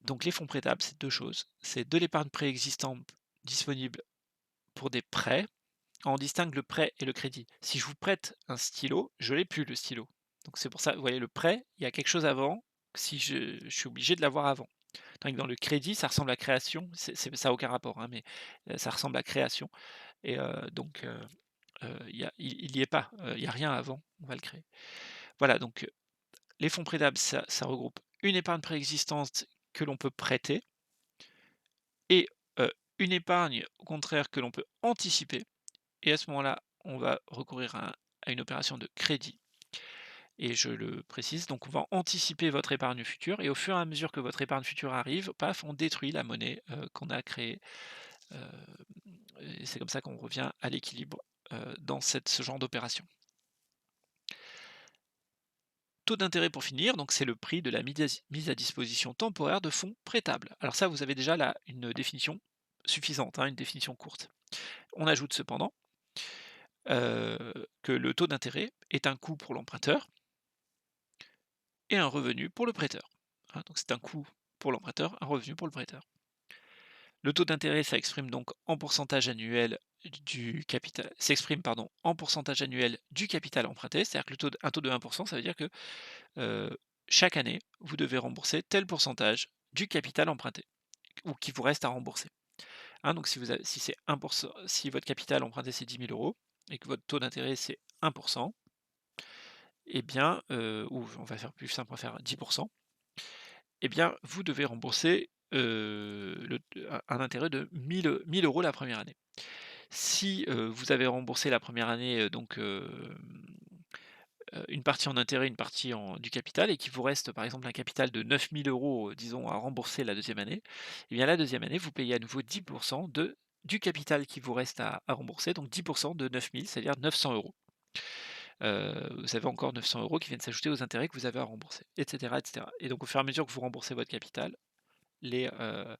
Donc les fonds prêtables, c'est deux choses. C'est de l'épargne préexistante disponible pour des prêts. On distingue le prêt et le crédit. Si je vous prête un stylo, je l'ai plus le stylo. Donc c'est pour ça, vous voyez, le prêt, il y a quelque chose avant. Si je suis obligé de l'avoir avant. Tandis que dans le crédit, ça ressemble à création. Ça n'a aucun rapport, hein, mais ça ressemble à création. Et donc, il y est pas, il y a rien avant, on va le créer. Voilà, donc les fonds prêtables, ça regroupe une épargne préexistante que l'on peut prêter et une épargne, au contraire, que l'on peut anticiper et à ce moment-là, on va recourir à une opération de crédit et je le précise, donc on va anticiper votre épargne future et au fur et à mesure que votre épargne future arrive, paf, on détruit la monnaie, qu'on a créée, heu et c'est comme ça qu'on revient à l'équilibre, dans ce genre d'opération. Taux d'intérêt pour finir, donc c'est le prix de la mise à disposition temporaire de fonds prêtables. Alors ça, vous avez déjà là une définition suffisante, hein, une définition courte. On ajoute cependant que le taux d'intérêt est un coût pour l'emprunteur et un revenu pour le prêteur. Hein, donc c'est un coût pour l'emprunteur, un revenu pour le prêteur. Le taux d'intérêt, ça exprime donc en pourcentage annuel du capital, s'exprime pardon, en pourcentage annuel du capital emprunté, c'est-à-dire que un taux de 1%, ça veut dire que chaque année, vous devez rembourser tel pourcentage du capital emprunté ou qui vous reste à rembourser. Hein, donc si c'est 1%, si votre capital emprunté c'est 10 000 euros et que votre taux d'intérêt c'est 1%, eh bien, ou on va faire plus simple, on va faire 10, eh bien, vous devez rembourser, un intérêt de 1 000 € la première année. Si, vous avez remboursé la première année, une partie en intérêt, une partie en du capital et qu'il vous reste par exemple un capital de 9 000 €, disons à rembourser la deuxième année, eh bien la deuxième année, vous payez à nouveau 10 du capital qui vous reste à rembourser, donc 10 de 9 000, c'est-à-dire 900 €. Vous avez encore 900 € qui viennent s'ajouter aux intérêts que vous avez à rembourser, et cetera, et cetera. Et donc au fur et à mesure que vous remboursez votre capital, les, hem,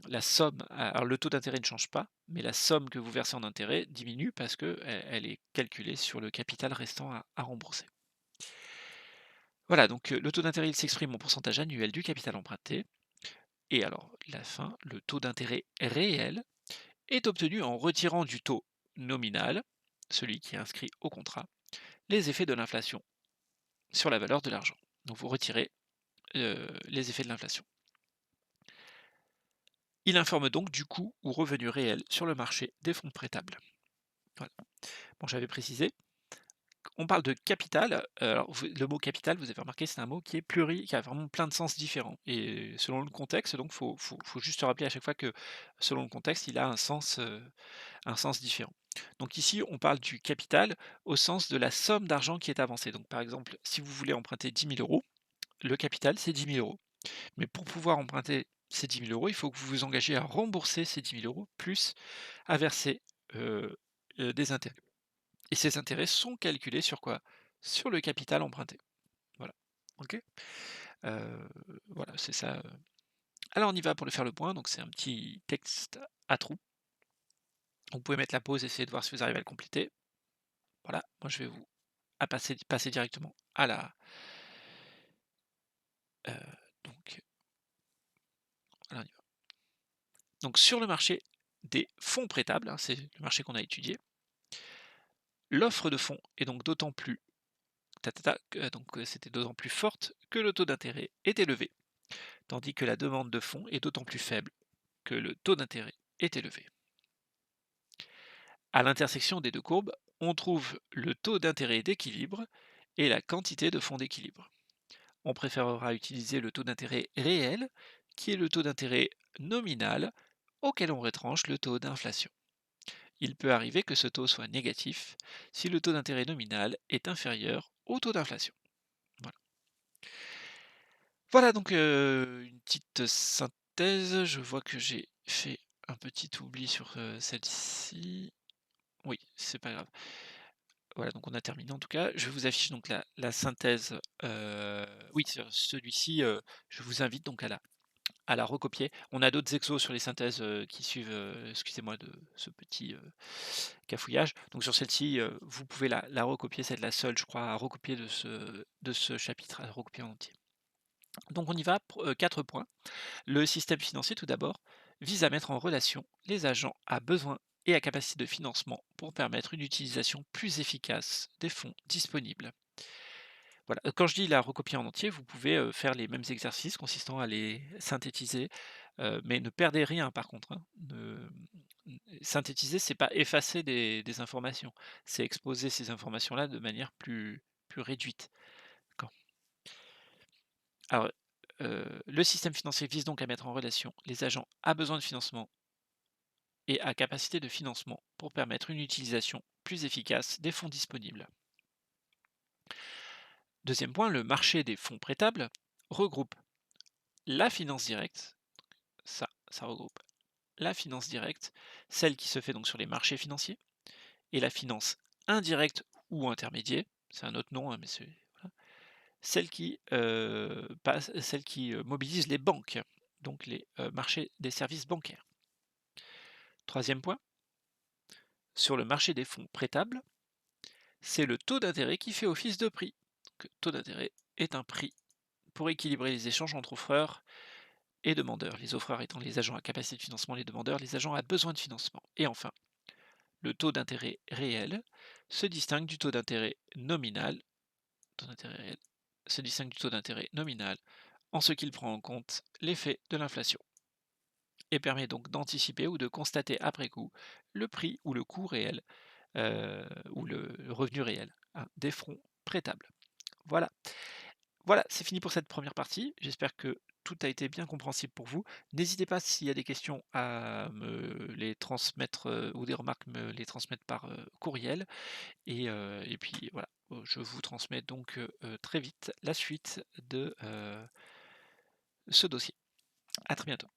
la somme, alors le taux d'intérêt ne change pas, mais la somme que vous versez en intérêt diminue parce qu'elle est calculée sur le capital restant à rembourser. Voilà, donc le taux d'intérêt, il s'exprime en pourcentage annuel du capital emprunté. Et alors, la fin, le taux d'intérêt réel est obtenu en retirant du taux nominal, celui qui est inscrit au contrat, les effets de l'inflation sur la valeur de l'argent. Donc vous retirez les effets de l'inflation. Il informe donc du coût ou revenu réel sur le marché des fonds prêtables. Voilà. Bon, j'avais précisé. On parle de capital. Alors, le mot capital, vous avez remarqué, c'est un mot qui a vraiment plein de sens différents. Et selon le contexte, donc, faut juste se rappeler à chaque fois que, selon le contexte, il a un sens différent. Donc ici, on parle du capital au sens de la somme d'argent qui est avancée. Donc, par exemple, si vous voulez emprunter 10 000 €, le capital, c'est 10 000 €. Mais pour pouvoir emprunter ces 10 000 €, il faut que vous vous engagez à rembourser ces 10 000 € plus à verser euh, des intérêts. Et ces intérêts sont calculés sur quoi? Sur le capital emprunté. Voilà. OK? Heu, voilà, c'est ça. Alors on y va pour le faire le point, donc c'est un petit texte à trous. Vous pouvez mettre la pause, essayer de voir si vous arrivez à le compléter. Voilà, moi je vais vous passer directement à la donc alors on y va. Donc sur le marché des fonds prêtables, hein, c'est le marché qu'on a étudié, l'offre de fonds est donc d'autant plus c'était d'autant plus forte que le taux d'intérêt est élevé, tandis que la demande de fonds est d'autant plus faible que le taux d'intérêt est élevé. À l'intersection des deux courbes, on trouve le taux d'intérêt d'équilibre et la quantité de fonds d'équilibre. On préférera utiliser le taux d'intérêt réel, qui est le taux d'intérêt nominal auquel on retranche le taux d'inflation. Il peut arriver que ce taux soit négatif si le taux d'intérêt nominal est inférieur au taux d'inflation. Voilà. Voilà donc une petite synthèse. Je vois que j'ai fait un petit oubli sur celle-ci. Oui, c'est pas grave. Voilà, donc on a terminé en tout cas. Je vous affiche donc la synthèse. Oui, sur celui-ci, je vous invite donc à la recopier. On a d'autres exos sur les synthèses qui suivent, excusez-moi de ce petit cafouillage. Donc sur celle-ci, vous pouvez la recopier, c'est la seule, je crois, à recopier de ce chapitre, à recopier en entier. Donc on y va, 4 points. Le système financier, tout d'abord, vise à mettre en relation les agents à besoin et à capacité de financement pour permettre une utilisation plus efficace des fonds disponibles. Voilà. Quand je dis la recopier en entier, vous pouvez faire les mêmes exercices consistant à les synthétiser, mais ne perdez rien par contre, hein. Synthétiser, c'est pas effacer des informations, c'est exposer ces informations-là de manière plus réduite. D'accord. Alors, le système financier vise donc à mettre en relation les agents à besoin de financement et à capacité de financement pour permettre une utilisation plus efficace des fonds disponibles. Deuxième point, le marché des fonds prêtables regroupe la finance directe, ça regroupe la finance directe, celle qui se fait donc sur les marchés financiers, et la finance indirecte ou intermédiaire, c'est un autre nom, hein, mais c'est voilà, celle qui mobilise les banques, donc les marchés des services bancaires. Troisième point, sur le marché des fonds prêtables, c'est le taux d'intérêt qui fait office de prix. Donc, taux d'intérêt est un prix pour équilibrer les échanges entre offreurs et demandeurs. Les offreurs étant les agents à capacité de financement, les demandeurs les agents à besoin de financement. Et enfin, le taux d'intérêt réel se distingue du taux d'intérêt nominal. Taux d'intérêt réel se distingue du taux d'intérêt nominal en ce qu'il prend en compte l'effet de l'inflation et permet donc d'anticiper ou de constater après coup le prix ou le coût réel ou le revenu réel hein, des fronts prêtables. Voilà. Voilà, c'est fini pour cette première partie. J'espère que tout a été bien compréhensible pour vous. N'hésitez pas s'il y a des questions à me les transmettre, ou des remarques, me les transmettre par, courriel et puis voilà, je vous transmets donc, très vite la suite de, ce dossier. À très bientôt.